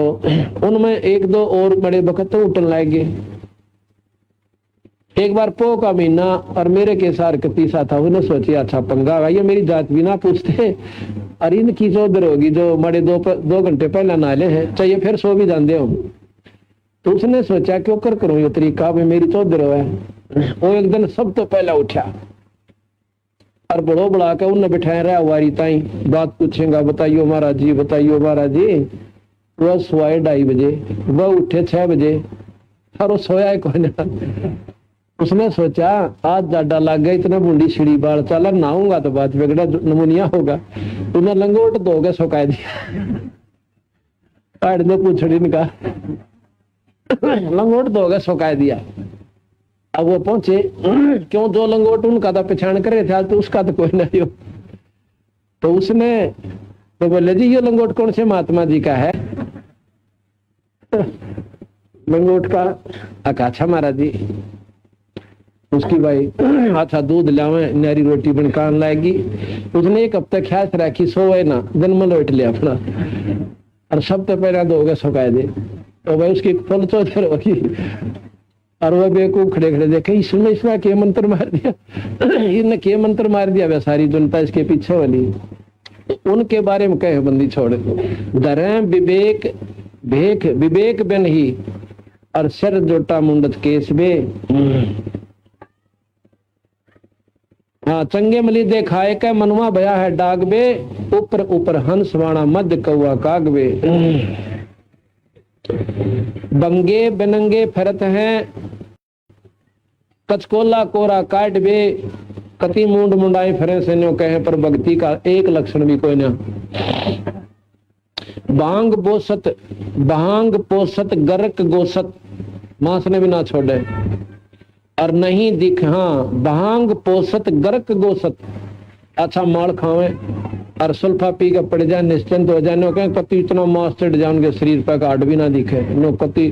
उनमें 1-2 और बड़े वक्त तो उठन लगे। एक बार पो का महीना और मेरे के सार कतीसा था, उन्हें सोचे अच्छा पंगा भाई, मेरी जात भी ना पूछते, और इनकी चौधर होगी जो बड़े 2 घंटे पहले नाले हैं, चाहिए फिर सो भी जाते हो। तो उसने सोचा क्यों कर करूं ये तरीका, भाई मेरी चौधर है। वो एक दिन सब तो पहला उठा और बड़ो बड़ा के उन्हें बिठाया रहा वारी ताई, बात पूछेगा बताइयो महाराज जी, बताइयो महाराज जी। वह सोए 2:30 बजे, वह उठे 6 बजे, और वो सोया कोई ना। उसने सोचा आज जाडा लग गया, इतना बूंदी छिड़ी बाल चला, नहाऊंगा तो बात बिगड़ा नमूनिया होगा। उन्हें लंगोट धोके सुखा दिया, पूछड़ी का लंगोट धोके सुखा दिया। अब वो पहुंचे, क्यों जो लंगोट उनका था पहचान कर रहे थे, आज तो उसका तो कोई नहीं हो। तो उसने तो बोले जी ये लंगोट कौन से महात्मा जी का है? लंगोट का अच्छा महाराज जी। उसकी भाई अच्छा दूध लावे, नारी रोटी बनकान लाएगी। उसने 1 हफ्ता ख्याल रखी, सोए ना जन्म लौट लिया अपना, और सब तो पहले धोगे सुखा दे। तो भाई उसकी फुल चौधर होगी, और वह बेवकूफ खड़े खड़े देखे इसमें इसमें के मंत्र मार दिया, इनने के मंत्र मार दिया। वह सारी जनता इसके पीछे वाली, उनके बारे में कहे बंदी छोड़ डरे विवेक भेख विवेक बिन ही, और सिर जोटा मुंडत केस बे। हाँ चंगे मली देखाए के मनवा भया है डाग बे, ऊपर ऊपर हंस वाणा मध्य कौआ कागबे। बंगे बनंगे फरत हैं, कचकोला कोरा काट बे, कति मुंड मुंडाई फरे से न्यो कहे, पर भक्ति का एक लक्षण भी कोई ना। भांग पोसत गर्क गोसत, मांस ने भी ना छोड़े, और नहीं दिख हाँ भांग पोसत गर्क गोसत, अच्छा माल खावे और सुल्फा पी के पड़ जाए निश्चिंत हो जाए। कति इतना मांस चढ़ जाए उनके शरीर पर, काट भी ना दिखे नो कति